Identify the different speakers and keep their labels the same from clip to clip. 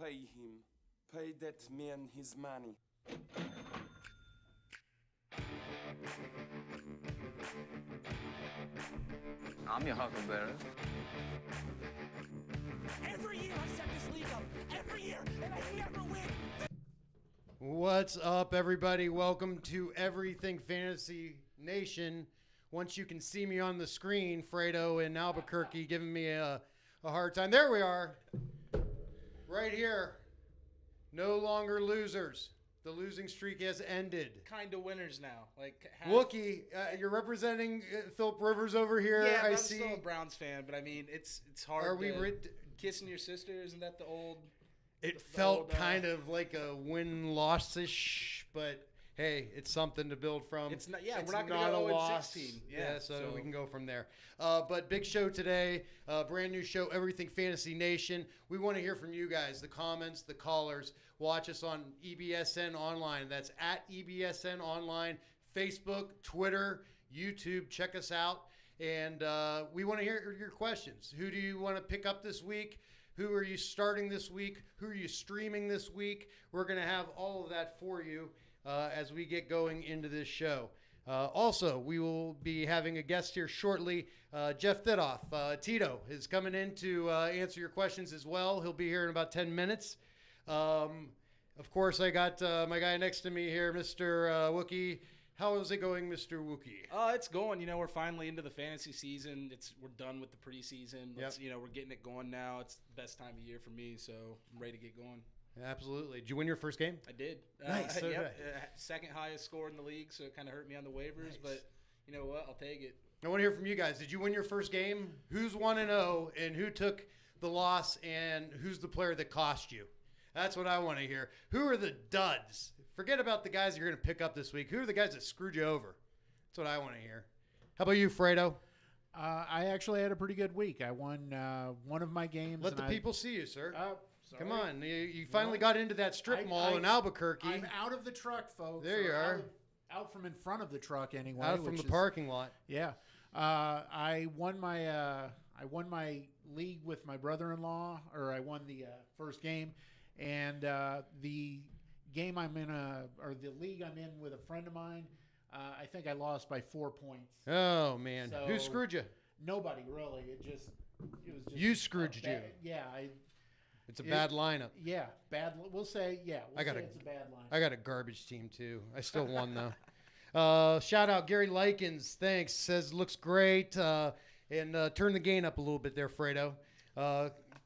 Speaker 1: Pay him. Pay that man his money.
Speaker 2: I'm your huckleberry.
Speaker 3: Every year I set this league up. Every year, and I never win.
Speaker 4: What's up, everybody? Welcome to Everything Fantasy Nation. Once you can see me on the screen, Fredo in Albuquerque giving me a hard time. There we are. Right here. No longer losers. The losing streak has ended.
Speaker 5: Kind of winners now. Like
Speaker 4: Wookie, you're representing Philip Rivers over here.
Speaker 5: Yeah,
Speaker 4: I'm
Speaker 5: still a Browns fan, but I mean, it's hard.
Speaker 4: Are we
Speaker 5: kissing your sister? Isn't that the old?
Speaker 4: It felt kind of like a win-loss-ish, but hey, it's something to build from.
Speaker 5: It's not. Yeah,
Speaker 4: it's
Speaker 5: we're not going to go 0-16.
Speaker 4: Yeah, so we can go from there. But big show today, brand new show, Everything Fantasy Nation. We want to hear from you guys, the comments, the callers. Watch us on EBSN Online. That's at EBSN Online, Facebook, Twitter, YouTube. Check us out. And we want to hear your questions. Who do you want to pick up this week? Who are you starting this week? Who are you streaming this week? We're going to have all of that for you as we get going into this show. Also, we will be having a guest here shortly. Jeff Thitoff, Tito, is coming in to answer your questions as well. He'll be here in about 10 minutes. Of course, I got my guy next to me here, Mr. Wookie. How is it going, Mr. Wookie?
Speaker 5: It's going. You know, we're finally into the fantasy season. We're done with the preseason. You know, we're getting it going now. It's the best time of year for me, so I'm ready to get going.
Speaker 4: Absolutely. Did you win your first game?
Speaker 5: I did.
Speaker 4: Nice.
Speaker 5: Second highest score in the league, so it kind of hurt me on the waivers. Nice. But you know what? I'll take it.
Speaker 4: I want to hear from you guys. Did you win your first game? Who's 1-0 and who took the loss, and who's the player that cost you? That's what I want to hear. Who are the duds? Forget about the guys you're going to pick up this week. Who are the guys that screwed you over? That's what I want to hear. How about you, Fredo?
Speaker 6: I actually had a pretty good week. I won one of my games.
Speaker 4: Let the people see you, sir.
Speaker 6: Sorry.
Speaker 4: Come on. You finally got into that strip mall in Albuquerque.
Speaker 6: I'm out of the truck, folks.
Speaker 4: There you are.
Speaker 6: Out from in front of the truck anyway.
Speaker 4: Out from the parking lot.
Speaker 6: Yeah. I won my league with my brother-in-law, or I won the first game. And the game I'm in, or the league I'm in with a friend of mine, I think I lost by 4 points.
Speaker 4: Oh, man.
Speaker 6: So,
Speaker 4: who screwed you?
Speaker 6: Nobody, really. It was just
Speaker 4: you screwed you.
Speaker 6: Yeah.
Speaker 4: It's a bad lineup.
Speaker 6: Yeah, bad. We'll say, yeah. It's a bad lineup.
Speaker 4: I got a garbage team, too. I still won, though. Shout out Gary Likens. Thanks. Says, looks great. And turn the gain up a little bit there, Fredo.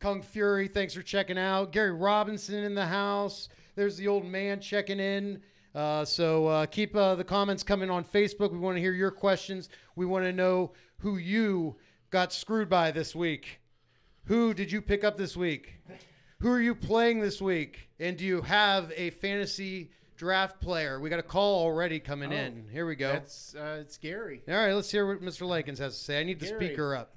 Speaker 4: Kung Fury, thanks for checking out. Gary Robinson in the house. There's the old man checking in. So keep the comments coming on Facebook. We want to hear your questions. We want to know who you got screwed by this week. Who did you pick up this week? Who are you playing this week? And do you have a fantasy draft player? We got a call already coming in. Here we go.
Speaker 6: It's Gary.
Speaker 4: All right, let's hear what Mr. Likens has to say. I need the speaker up.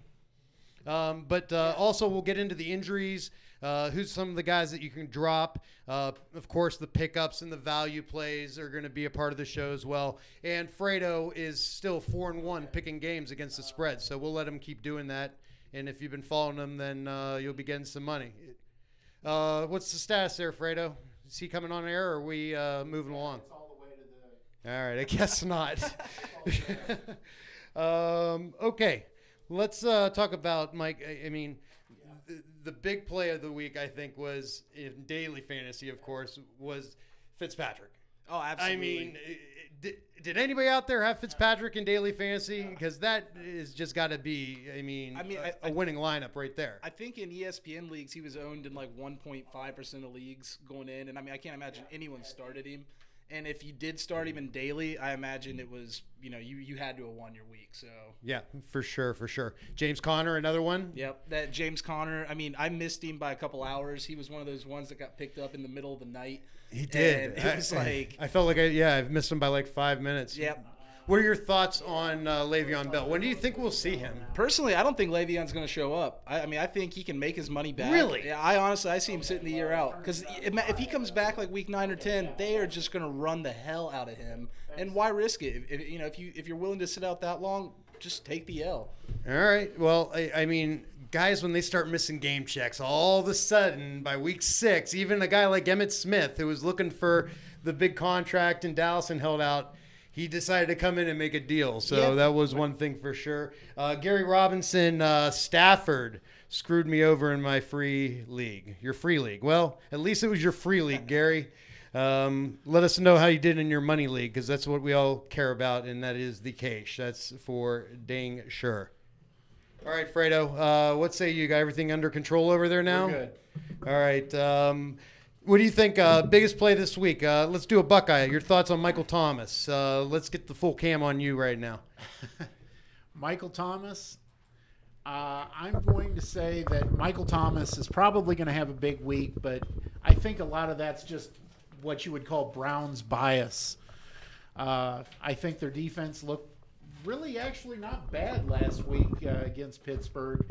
Speaker 4: Also, we'll get into the injuries, who's some of the guys that you can drop. Of course, the pickups and the value plays are going to be a part of the show as well. And Fredo is still 4-1 picking games against the spread, so we'll let him keep doing that. And if you've been following him, then you'll be getting some money. What's the status there, Fredo? Is he coming on air, or are we moving along?
Speaker 6: It's all the way to the...
Speaker 4: All right, I guess not. Okay. Let's talk about, Mike. I mean, the big play of the week, I think, was in daily fantasy, of course, was Fitzpatrick.
Speaker 5: Oh, absolutely.
Speaker 4: I mean, did anybody out there have Fitzpatrick in daily fantasy? Because that is just got to be, a winning lineup right there.
Speaker 5: I think in ESPN leagues, he was owned in like 1.5% of leagues going in. And, I can't imagine anyone started him. And if you did start him in daily, I imagine it was, you had to have won your week. So
Speaker 4: yeah, for sure. James Conner, another one.
Speaker 5: Yep, that James Conner. I missed him by a couple hours. He was one of those ones that got picked up in the middle of the night.
Speaker 4: He did.
Speaker 5: And it was
Speaker 4: I felt like I've missed him by like 5 minutes.
Speaker 5: Yep.
Speaker 4: What are your thoughts on Le'Veon Bell? When do you think we'll see him?
Speaker 5: Personally, I don't think Le'Veon's going to show up. I think he can make his money back.
Speaker 4: Really?
Speaker 5: Yeah, I see him sitting the year out. Because if he comes back like week 9 or 10, they are just going to run the hell out of him. And why risk it? If you're willing to sit out that long, just take the L.
Speaker 4: All right. Well, I mean, guys, when they start missing game checks, all of a sudden by week 6, even a guy like Emmitt Smith, who was looking for the big contract in Dallas and held out, he decided to come in and make a deal. So that was one thing for sure. Gary Robinson, Stafford screwed me over in my free league. Your free league. Well, at least it was your free league, Gary. Let us know how you did in your money league, because that's what we all care about, and that is the cash. That's for dang sure. All right, Fredo, what say you? Got everything under control over there now?
Speaker 6: We're good.
Speaker 4: All right. What do you think? Biggest play this week? Let's do a Buckeye. Your thoughts on Michael Thomas? Let's get the full cam on you right now.
Speaker 6: Michael Thomas. I'm going to say that Michael Thomas is probably going to have a big week, but I think a lot of that's just what you would call Brown's bias. I think their defense looked really actually not bad last week against Pittsburgh.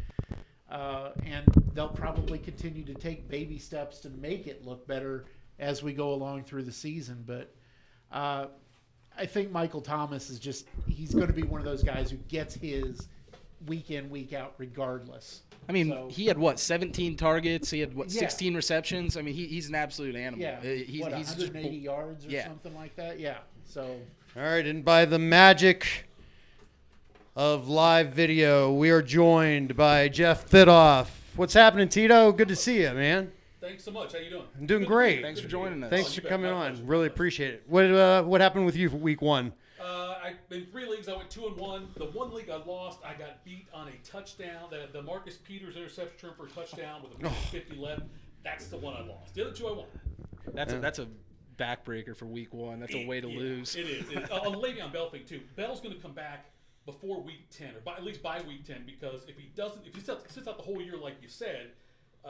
Speaker 6: And they'll probably continue to take baby steps to make it look better as we go along through the season. But I think Michael Thomas is he's going to be one of those guys who gets his week in, week out regardless.
Speaker 5: I mean, he had, 17 targets? He had, 16 receptions? I mean, he's an absolute animal.
Speaker 6: Yeah,
Speaker 5: he's
Speaker 6: 180
Speaker 5: just,
Speaker 6: yards or something like that? Yeah, so.
Speaker 4: All right, and by the magic of live video, we are joined by Jeff Thitoff. What's happening, Tito? Good to see you, man.
Speaker 7: Thanks so much. How you doing?
Speaker 4: I'm doing great.
Speaker 5: Thanks for joining us.
Speaker 4: Thanks for coming on. Really appreciate it. What happened with you for week 1?
Speaker 7: In 3 leagues, I went 2-1. The 1 league I lost, I got beat on a touchdown. The Marcus Peters interception return for a touchdown with a minute 50 left. That's the one I lost. The other 2 I won.
Speaker 5: That's a backbreaker for week 1. That's a way to lose.
Speaker 7: It is. On the Le'Veon Bell thing too. Bell's going to come back before week 10, or at least by week 10, because if he sits out the whole year like you said,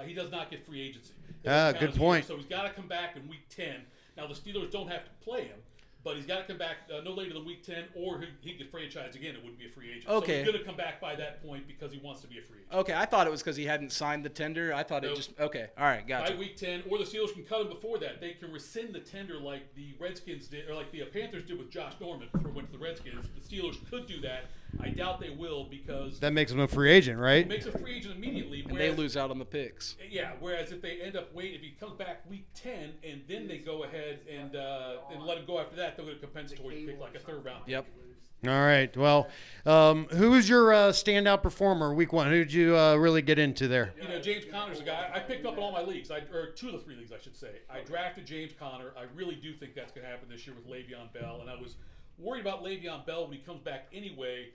Speaker 7: he does not get free agency.
Speaker 4: Good point.
Speaker 7: So he's got to come back in week 10. Now the Steelers don't have to play him, but he's got to come back no later than week 10, or he could franchise again. It wouldn't be a free agent.
Speaker 5: Okay.
Speaker 7: So he's going to come back by that point because he wants to be a free agent.
Speaker 5: Okay, I thought it was because he hadn't signed the tender. I thought
Speaker 7: Nope.
Speaker 5: it just – okay, all right, gotcha.
Speaker 7: By week 10, or the Steelers can cut him before that. They can rescind the tender like the Redskins did, or like the Panthers did with Josh Norman before he went to the Redskins. The Steelers could do that. I doubt they will, because
Speaker 4: That makes him a free agent, right?
Speaker 7: it makes a free agent immediately.
Speaker 5: And they lose out on the picks.
Speaker 7: Yeah, whereas if they end up waiting, if he comes back week 10 and then they go ahead and let him go after that, they'll get a compensatory pick, like a 3rd round pick.
Speaker 5: Yep.
Speaker 4: All right. Well, who's your standout performer week 1? Who did you really get into there?
Speaker 7: You know, James Conner's a guy I picked up in all my leagues, or 2 of the 3 leagues, I should say. I drafted James Conner. I really do think that's going to happen this year with Le'Veon Bell, and I was worried about Le'Veon Bell when he comes back anyway,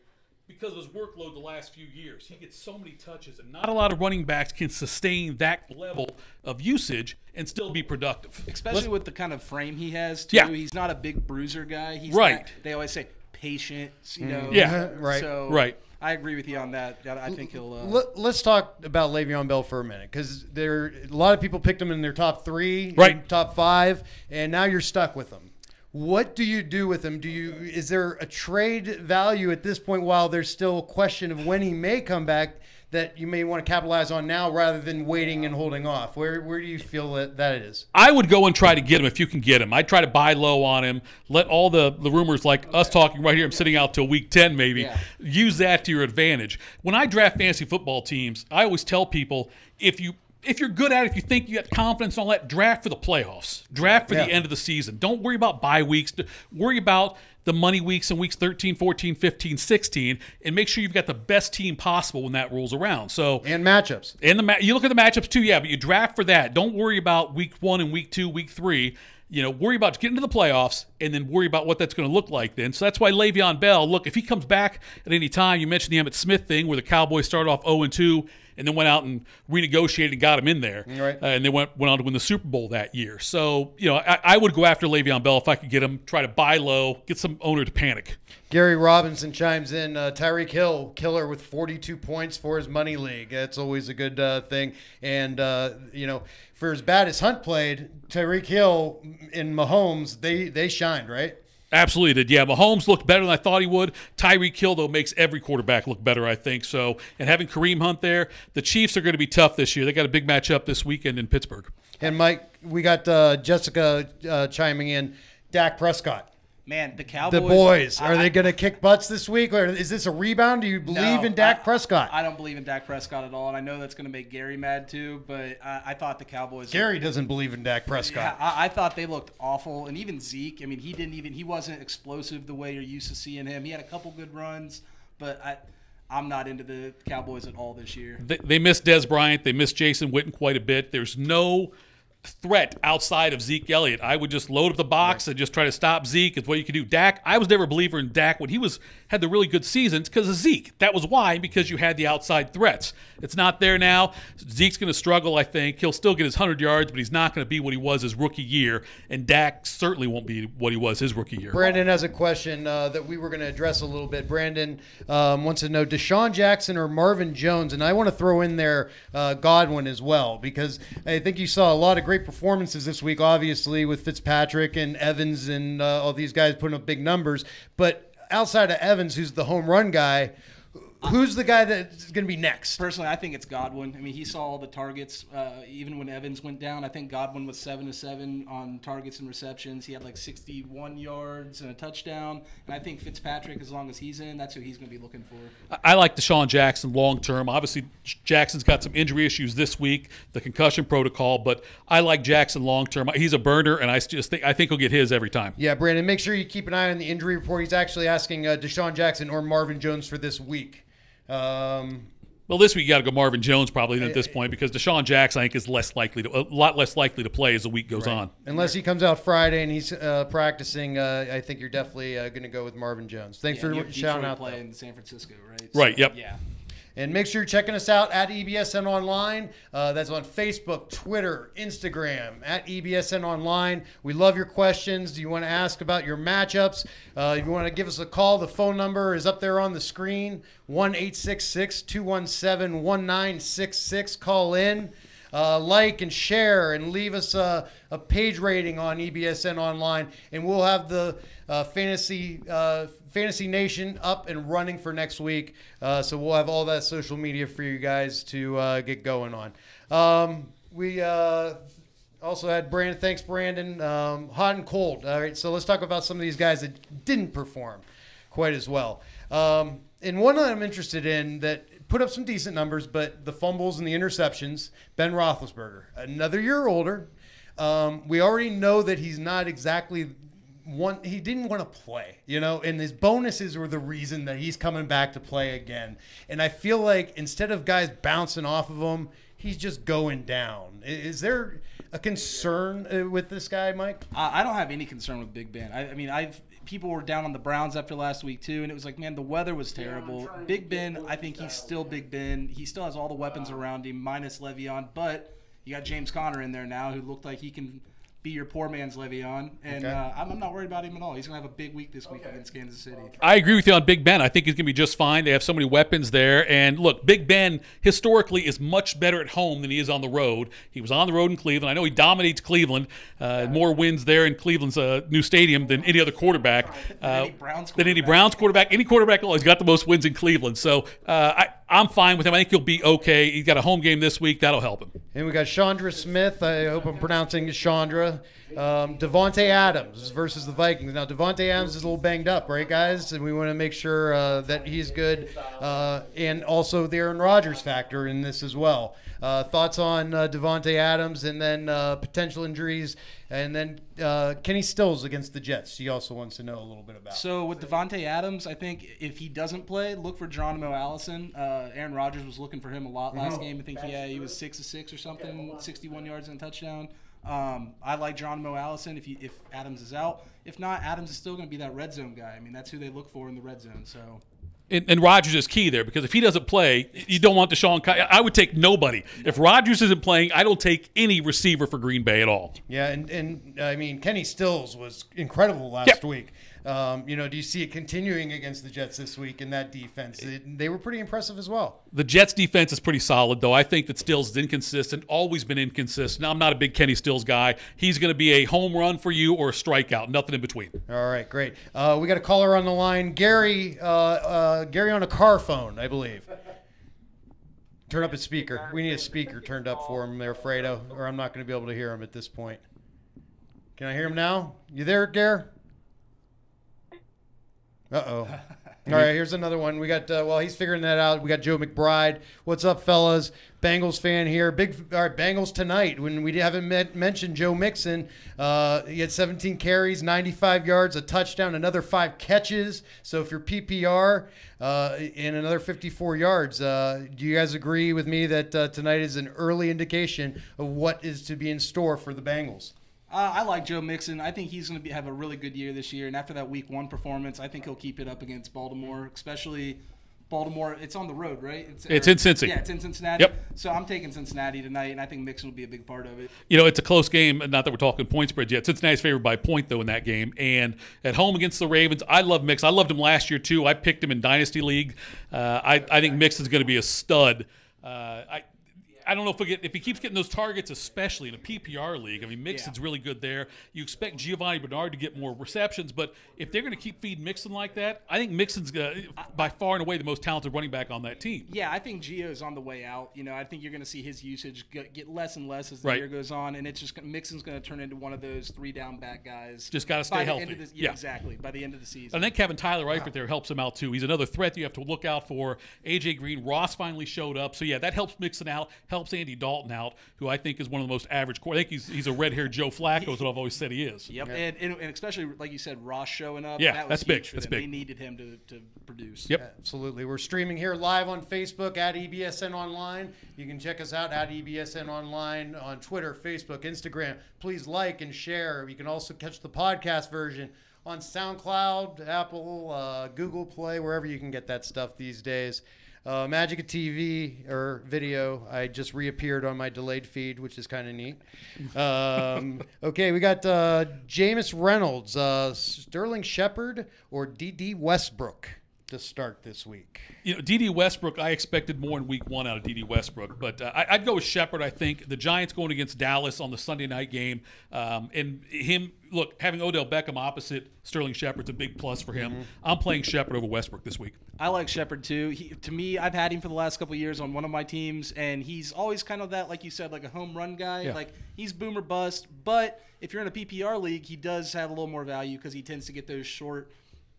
Speaker 7: because of his workload the last few years. He gets so many touches, and not a lot of running backs can sustain that level of usage and still be productive.
Speaker 5: Especially with the kind of frame he has, too.
Speaker 7: Yeah.
Speaker 5: He's not a big bruiser guy. He's
Speaker 7: Right.
Speaker 5: not- they always say patient, you know.
Speaker 7: Yeah.
Speaker 4: Right.
Speaker 5: So
Speaker 7: Right.
Speaker 5: I agree with you on that. I think he'll
Speaker 4: Let's talk about Le'Veon Bell for a minute, because a lot of people picked him in their top 3,
Speaker 7: Right.
Speaker 4: top 5, and now you're stuck with him. What do you do with him? Is there a trade value at this point, while there's still a question of when he may come back, that you may want to capitalize on now rather than waiting and holding off? Where do you feel that is?
Speaker 7: I would go and try to get him if you can get him. I'd try to buy low on him. Let all the rumors, like us talking right here, I'm sitting out till week 10 maybe, use that to your advantage. When I draft fantasy football teams, I always tell people, if you're good at it, if you think you have confidence and all that, draft for the playoffs. Draft for the end of the season. Don't worry about bye weeks. Worry about the money weeks in weeks 13, 14, 15, 16, and make sure you've got the best team possible when that rolls around.
Speaker 4: And matchups.
Speaker 7: And you look at the matchups too, but you draft for that. Don't worry about week 1 and week 2, week 3. Worry about getting to the playoffs, and then worry about what that's going to look like then. So that's why Le'Veon Bell, look, if he comes back at any time, you mentioned the Emmitt Smith thing where the Cowboys started off 0-2, and then went out and renegotiated and got him in there.
Speaker 4: Right.
Speaker 7: And they went on to win the Super Bowl that year. So, I would go after Le'Veon Bell if I could get him, try to buy low, get some owner to panic.
Speaker 4: Gary Robinson chimes in. Tyreek Hill, killer with 42 points for his money league. That's always a good thing. And, for as bad as Hunt played, Tyreek Hill and Mahomes, they shined, right?
Speaker 7: Absolutely did. Yeah, Mahomes looked better than I thought he would. Tyreek Hill, though, makes every quarterback look better, I think. So, and having Kareem Hunt there, the Chiefs are going to be tough this year. They got a big matchup this weekend in Pittsburgh.
Speaker 4: And, Mike, we got Jessica chiming in. Dak Prescott.
Speaker 5: Man, the Cowboys.
Speaker 4: The boys, are they going to kick butts this week, or is this a rebound? Do you believe in Dak Prescott?
Speaker 5: I don't believe in Dak Prescott at all, and I know that's going to make Gary mad too. But I thought the Cowboys.
Speaker 4: Gary doesn't believe in Dak Prescott.
Speaker 5: Yeah, I thought they looked awful, and even Zeke. I mean, he wasn't explosive the way you're used to seeing him. He had a couple good runs, but I'm not into the Cowboys at all this year.
Speaker 7: They missed Des Bryant. They missed Jason Witten quite a bit. There's no threat outside of Zeke Elliott. I would just load up the box and just try to stop Zeke. It's what you can do. Dak, I was never a believer in Dak when he had the really good seasons because of Zeke. That was why, because you had the outside threats. It's not there now. Zeke's going to struggle, I think. He'll still get his 100 yards, but he's not going to be what he was his rookie year, and Dak certainly won't be what he was his rookie year.
Speaker 4: Brandon has a question that we were going to address a little bit. Brandon wants to know Deshaun Jackson or Marvin Jones, and I want to throw in there Godwin as well, because I think you saw a lot of great performances this week, obviously, with Fitzpatrick and Evans and all these guys putting up big numbers. But outside of Evans, who's the home run guy, who's the guy that's going to be next?
Speaker 5: Personally, I think it's Godwin. I mean, he saw all the targets. Even when Evans went down, I think Godwin was 7-7 on targets and receptions. He had like 61 yards and a touchdown. And I think Fitzpatrick, as long as he's in, that's who he's going to be looking for.
Speaker 7: I like Deshaun Jackson long term. Obviously, Jackson's got some injury issues this week, the concussion protocol, but I like Jackson long term. He's a burner, and I think he'll get his every time.
Speaker 4: Yeah, Brandon, make sure you keep an eye on the injury report. He's actually asking Deshaun Jackson or Marvin Jones for this week.
Speaker 7: Well, this week you got to go Marvin Jones probably at this point, because Deshaun Jackson I think is a lot less likely to play as the week goes on.
Speaker 4: Unless he comes out Friday and he's practicing, I think you're definitely going to go with Marvin Jones. Thanks for shouting out.
Speaker 5: Play in San Francisco, right?
Speaker 7: Right. Yep.
Speaker 5: Yeah.
Speaker 4: And make sure you're checking us out at EBSN Online. That's on Facebook, Twitter, Instagram, at EBSN Online. We love your questions. Do you want to ask about your matchups? If you want to give us a call, the phone number is up there on the screen, 1-866-217-1966. Call in. Like and share and leave us a page rating on EBSN Online, and we'll have the Fantasy Nation up and running for next week. So we'll have all that social media for you guys to get going on. We also had Brandon. Thanks, Brandon. Hot and cold. All right, so let's talk about some of these guys that didn't perform quite as well. And one that I'm interested in that put up some decent numbers, but the fumbles and the interceptions, Ben Roethlisberger, another year older. We already know that he's not exactly he didn't want to play, and his bonuses were the reason that he's coming back to play again. And I feel like instead of guys bouncing off of him, he's just going down. Is there a concern with this guy, Mike?
Speaker 5: I don't have any concern with Big Ben. I mean, people were down on the Browns after last week too, and it was like, man, the weather was terrible. Big Ben, I think he's still Big Ben. He still has all the weapons around him, minus Le'Veon, but you got James Conner in there now, who looked like he can be your poor man's Le'Veon, and I'm not worried about him at all. He's going to have a big week this week against Kansas City.
Speaker 7: I agree with you on Big Ben. I think he's going to be just fine. They have so many weapons there. And look, Big Ben historically is much better at home than he is on the road. He was on the road in Cleveland. I know he dominates Cleveland. More wins there in Cleveland's new stadium than any other quarterback. Than any Browns quarterback. Any quarterback always got the most wins in Cleveland. So I'm fine with him. I think he'll be okay. He's got a home game this week. That'll help him.
Speaker 4: And we got Chandra Smith. I hope I'm pronouncing it Chandra. Devontae Adams versus the Vikings. Now, Devontae Adams is a little banged up, right, guys? And we want to make sure that he's good. And also the Aaron Rodgers factor in this as well. Thoughts on Devontae Adams, and then potential injuries, and then Kenny Stills against the Jets. He also wants to know a little bit about.
Speaker 5: So with Devontae Adams, I think if he doesn't play, look for Geronimo Allison. Aaron Rodgers was looking for him a lot last game. I think he was 6 of 6 or something, 61 yards and a touchdown. I like Geronimo Allison if Adams is out. If not, Adams is still going to be that red zone guy. I mean, that's who they look for in the red zone. So.
Speaker 7: And Rodgers is key there, because if he doesn't play, you don't want Deshaun. I would take nobody. If Rodgers isn't playing, I don't take any receiver for Green Bay at all.
Speaker 4: Yeah, and I mean, Kenny Stills was incredible last week. Do you see it continuing against the Jets this week in that defense? They were pretty impressive as well.
Speaker 7: The Jets defense is pretty solid, though. I think that Stills is inconsistent, always been inconsistent. Now, I'm not a big Kenny Stills guy. He's going to be a home run for you or a strikeout, nothing in between.
Speaker 4: All right, great. We got a caller on the line. Gary on a car phone, I believe. Turn up his speaker. We need a speaker turned up for him there, Fredo, or I'm not going to be able to hear him at this point. Can I hear him now? You there, Gare? Uh-oh. All right, here's another one. We got, while he's figuring that out, we got Joe McBride. What's up, fellas? Bengals fan here. All right, Bengals tonight. When we haven't mentioned Joe Mixon, he had 17 carries, 95 yards, a touchdown, another 5 catches. So if you're PPR, and another 54 yards, do you guys agree with me that tonight is an early indication of what is to be in store for the Bengals?
Speaker 5: I like Joe Mixon. I think he's going to have a really good year this year. And after that Week 1 performance, I think he'll keep it up against Baltimore, especially Baltimore. It's on the road, right?
Speaker 7: It's in Cincy.
Speaker 5: Yeah, it's in Cincinnati.
Speaker 7: Yep.
Speaker 5: So I'm taking Cincinnati tonight, and I think Mixon will be a big part of it.
Speaker 7: You know, it's a close game. Not that we're talking point spreads yet. Cincinnati's favored by a point, though, in that game. And at home against the Ravens, I love Mixon. I loved him last year, too. I picked him in Dynasty League. I think Mixon's going to be a stud. I don't know if he keeps getting those targets, especially in a PPR league. I mean, Mixon's really good there. You expect Giovanni Bernard to get more receptions, but if they're going to keep feeding Mixon like that, I think Mixon's by far and away the most talented running back on that team.
Speaker 5: Yeah, I think Gio's on the way out. You know, I think you're going to see his usage get less and less as the year goes on, and it's just Mixon's going to turn into one of those 3-down back guys.
Speaker 7: Just got to stay healthy.
Speaker 5: Exactly, by the end of the season.
Speaker 7: And then Kevin Tyler Eifert there helps him out, too. He's another threat you have to look out for. A.J. Green, Ross finally showed up. So, yeah, that helps Mixon out, helps Andy Dalton out, who I think is one of the most average I think he's a red-haired Joe Flacco is what I've always said he is.
Speaker 5: Yep, and especially, like you said, Ross showing up.
Speaker 7: Yeah,
Speaker 5: that was
Speaker 7: that's big.
Speaker 5: Huge for
Speaker 7: That's
Speaker 5: them.
Speaker 7: big.
Speaker 5: They needed him to produce.
Speaker 7: Yep.
Speaker 4: Absolutely. We're streaming here live on Facebook at EBSN Online. You can check us out at EBSN Online on Twitter, Facebook, Instagram. Please like and share. You can also catch the podcast version on SoundCloud, Apple, Google Play, wherever you can get that stuff these days. Magic of TV or video, I just reappeared on my delayed feed, which is kind of neat. Okay, we got Jameis Reynolds, Sterling Shepard, or D.D. Westbrook to start this week.
Speaker 7: You know, D.D. Westbrook, I expected more in Week 1 out of D.D. Westbrook, but I'd go with Shepard. I think the Giants going against Dallas on the Sunday night game, and him, look, having Odell Beckham opposite Sterling Shepard's a big plus for him. I'm playing Shepard over Westbrook this week.
Speaker 5: I like Shepard too. To me, I've had him for the last couple of years on one of my teams, and he's always kind of that, like you said, like a home run guy.
Speaker 7: Yeah.
Speaker 5: Like he's boom or bust. But if you're in a PPR league, he does have a little more value because he tends to get those short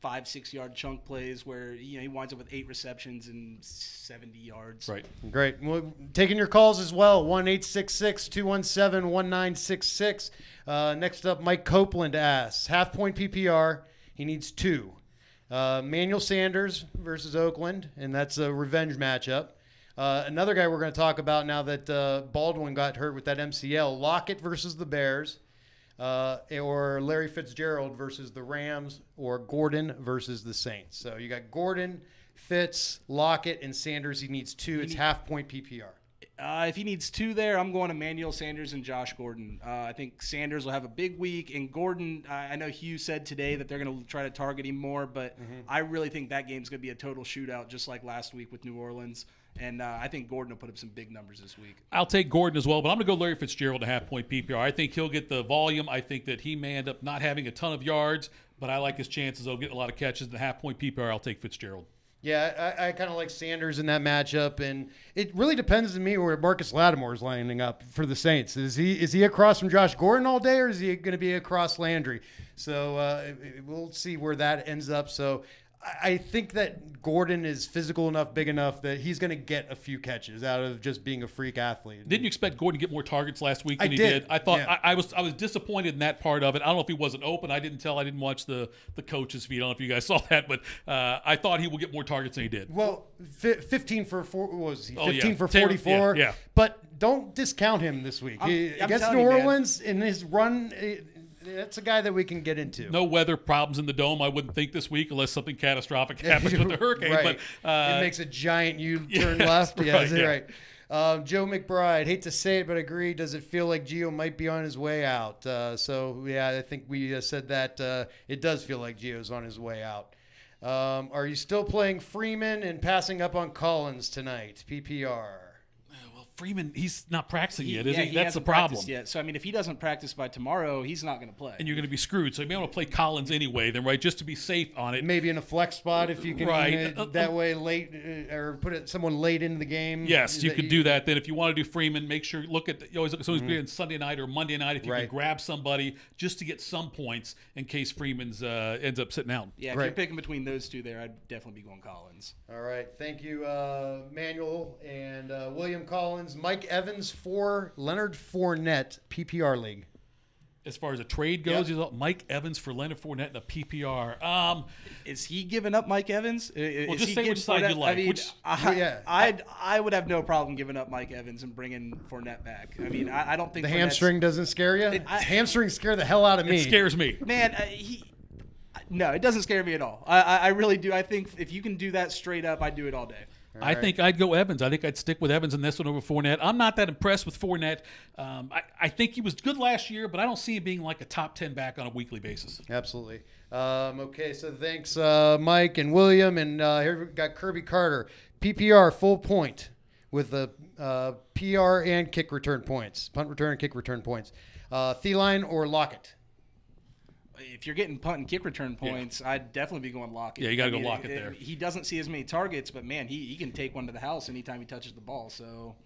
Speaker 5: 5-6 yard chunk plays where he winds up with 8 receptions and 70 yards.
Speaker 7: Right.
Speaker 4: Great. Well, taking your calls as well. 1-866-217-1966. Next up, Mike Copeland asks, half point PPR. He needs 2. Manuel Sanders versus Oakland, and that's a revenge matchup. Another guy we're going to talk about now that Baldwin got hurt with that MCL, Lockett versus the Bears, or Larry Fitzgerald versus the Rams, or Gordon versus the Saints. So you got Gordon, Fitz, Lockett, and Sanders. He needs 2. It's half point PPR.
Speaker 5: If he needs 2 there, I'm going to Emmanuel Sanders and Josh Gordon. I think Sanders will have a big week, and Gordon, I know Hugh said today that they're going to try to target him more, but I really think that game's going to be a total shootout just like last week with New Orleans, and I think Gordon will put up some big numbers this week.
Speaker 7: I'll take Gordon as well, but I'm going to go Larry Fitzgerald to half point PPR. I think he'll get the volume. I think that he may end up not having a ton of yards, but I like his chances of getting a lot of catches. The half point PPR, I'll take Fitzgerald.
Speaker 4: Yeah, I kind of like Sanders in that matchup, and it really depends to me where Marcus Lattimore is lining up for the Saints. Is he across from Josh Gordon all day, or is he going to be across Landry? So we'll see where that ends up. So I think that Gordon is physical enough, big enough that he's going to get a few catches out of just being a freak athlete.
Speaker 7: Didn't you expect Gordon to get more targets last week than he
Speaker 4: did.
Speaker 7: did? I thought I was disappointed in that part of it. I don't know if he wasn't open. I didn't watch the coach's feed. I don't know if you guys saw that, but I thought he would get more targets than he did.
Speaker 4: Well, 15 for 4 was he? 15 for
Speaker 7: Taylor,
Speaker 4: 44.
Speaker 7: yeah.
Speaker 4: But don't discount him this week. Against New Orleans in his run. That's a guy that we can get into.
Speaker 7: No weather problems in the dome, I wouldn't think, this week, unless something catastrophic happens with the hurricane.
Speaker 4: Right.
Speaker 7: But
Speaker 4: it makes a giant U-turn left. Yeah,
Speaker 7: right.
Speaker 4: Joe McBride, hate to say it, but agree. Does it feel like Gio might be on his way out? So, yeah, I think we said that it does feel like Gio's on his way out. Are you still playing Freeman and passing up on Collins tonight? PPR.
Speaker 7: Well, Freeman, he's not practicing yet, is
Speaker 5: yeah,
Speaker 7: he? That's the
Speaker 5: hasn't
Speaker 7: problem.
Speaker 5: practiced yet. So I mean, if he doesn't practice by tomorrow, he's not going to play.
Speaker 7: And you're going to be screwed. So you may want to play Collins anyway, then, right, just to be safe on it.
Speaker 4: Maybe in a flex spot if you can
Speaker 7: Right.
Speaker 4: that way late or put someone late into the game.
Speaker 7: Yes, you could do that. Then if you want to do Freeman, make sure you always look at someone's playing Sunday night or Monday night if you can grab somebody just to get some points in case Freeman's ends up sitting out.
Speaker 5: Yeah, if you're picking between those two there, I'd definitely be going Collins.
Speaker 4: All right. Thank you, Manuel and William Collins. Mike Evans for Leonard Fournette, PPR league.
Speaker 7: As far as a trade goes, he's Mike Evans for Leonard Fournette in a PPR.
Speaker 5: Is he giving up Mike Evans?
Speaker 7: Well, just say which side you like.
Speaker 5: I mean, I would have no problem giving up Mike Evans and bringing Fournette back. I mean, I don't think
Speaker 4: the hamstring doesn't scare you. Hamstring scare the hell out of me.
Speaker 7: It scares me,
Speaker 5: man. No, it doesn't scare me at all. I really do. I think if you can do that straight up, I'd do it all day.
Speaker 7: I think I'd go Evans. I think I'd stick with Evans in this one over Fournette. I'm not that impressed with Fournette. I think he was good last year, but I don't see him being like a top 10 back on a weekly basis.
Speaker 4: Absolutely. Okay, so thanks, Mike and William. And here we've got Kirby Carter. PPR, full point with the PR and kick return points. Punt return and kick return points. Thielen or Lockett?
Speaker 5: If you're getting punt and kick return points, I'd definitely be going Lockett.
Speaker 7: Yeah, you got to go Lockett there.
Speaker 5: He doesn't see as many targets, but, man, he can take one to the house anytime he touches the ball. So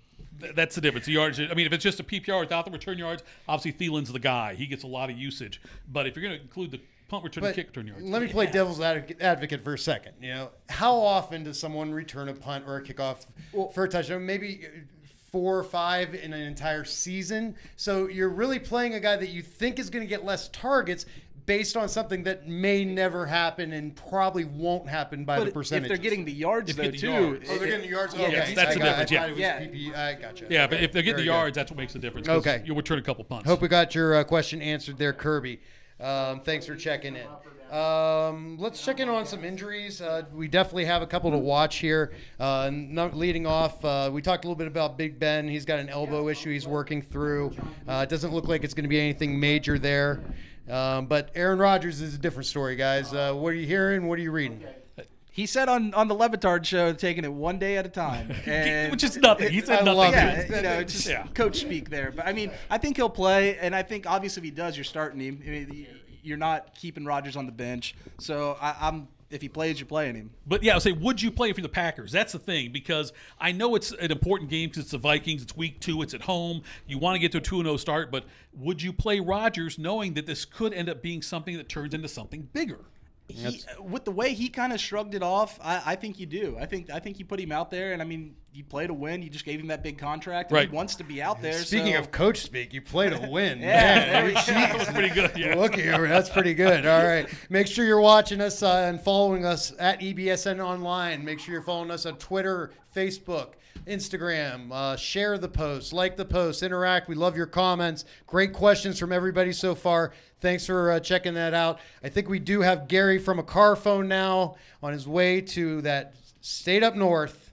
Speaker 7: that's the difference. The yards. I mean, if it's just a PPR without the return yards, obviously Thielen's the guy. He gets a lot of usage. But if you're going to include the punt return and kick return yards.
Speaker 4: Let me play devil's advocate for a second. You know, how often does someone return a punt or a kickoff for a touchdown? Maybe 4 or 5 in an entire season. So you're really playing a guy that you think is going to get less targets based on something that may never happen and probably won't happen by the percentage.
Speaker 5: If they're getting the yards, though, too.
Speaker 4: Oh, they're getting the yards?
Speaker 7: Okay. Yes, that's the difference,
Speaker 4: I gotcha.
Speaker 7: Yeah, but if they're getting the yards, that's what makes the difference.
Speaker 4: Okay.
Speaker 7: You'll return a couple punts.
Speaker 4: Hope we got your question answered there, Kirby. Thanks for checking in. Let's check in on some injuries. We definitely have a couple to watch here. Leading off, we talked a little bit about Big Ben. He's got an elbow issue he's working through. It doesn't look like it's going to be anything major there. But Aaron Rodgers is a different story, guys. What are you hearing? What are you reading?
Speaker 5: He said on the Levitard show, taking it one day at a time, and
Speaker 7: which is nothing. He said nothing.
Speaker 5: Yeah, it's just coach speak there. But I mean, I think he'll play, and I think obviously if he does, you're starting him. I mean, you're not keeping Rodgers on the bench. So if he plays, you're playing him.
Speaker 7: But yeah, I'll say, would you play for the Packers? That's the thing, because I know it's an important game because it's the Vikings. It's week 2. It's at home. You want to get to a 2-0 start, but would you play Rodgers knowing that this could end up being something that turns into something bigger?
Speaker 5: With the way he kind of shrugged it off, I think you do. I think you put him out there, and I mean, you play to win. You just gave him that big contract. And
Speaker 7: right.
Speaker 5: He wants to be out there.
Speaker 4: Speaking of coach speak, you play to win.
Speaker 5: Yeah,
Speaker 7: that was pretty good. Yeah.
Speaker 4: Looky over, that's pretty good. All right, make sure you're watching us and following us at EBSN Online. Make sure you're following us on Twitter, Facebook, Instagram. Share the post, like the post, interact. We love your comments. Great questions from everybody so far. Thanks for checking that out. I think we do have Gary from a car phone now on his way to that state up north.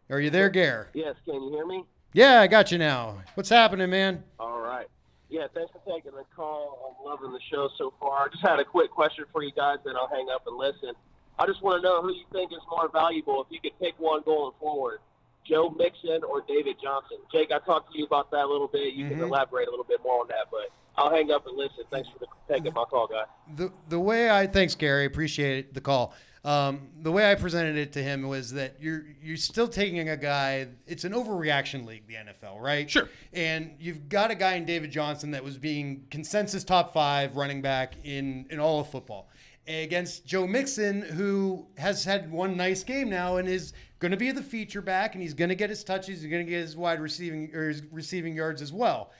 Speaker 4: Are you there, Gare?
Speaker 8: Yes, can you hear me?
Speaker 4: Yeah, I got you now. What's happening, man?
Speaker 8: All right. Yeah, thanks for taking the call. I'm loving the show so far. I just had a quick question for you guys, then I'll hang up and listen. I just want to know who you think is more valuable if you could pick one going forward, Joe Mixon or David Johnson. Jake, I talked to you about that a little bit. You can elaborate a little bit more on that, but I'll hang up and listen. Thanks for taking my call, guys.
Speaker 4: The way thanks, Gary. Appreciate the call. The way I presented it to him was that you're still taking a guy. It's an overreaction league, the NFL, right?
Speaker 7: Sure.
Speaker 4: And you've got a guy in David Johnson that was being consensus top 5 running back in all of football against Joe Mixon, who has had one nice game now and is going to be the feature back, and he's going to get his touches. He's going to get his his receiving yards as well.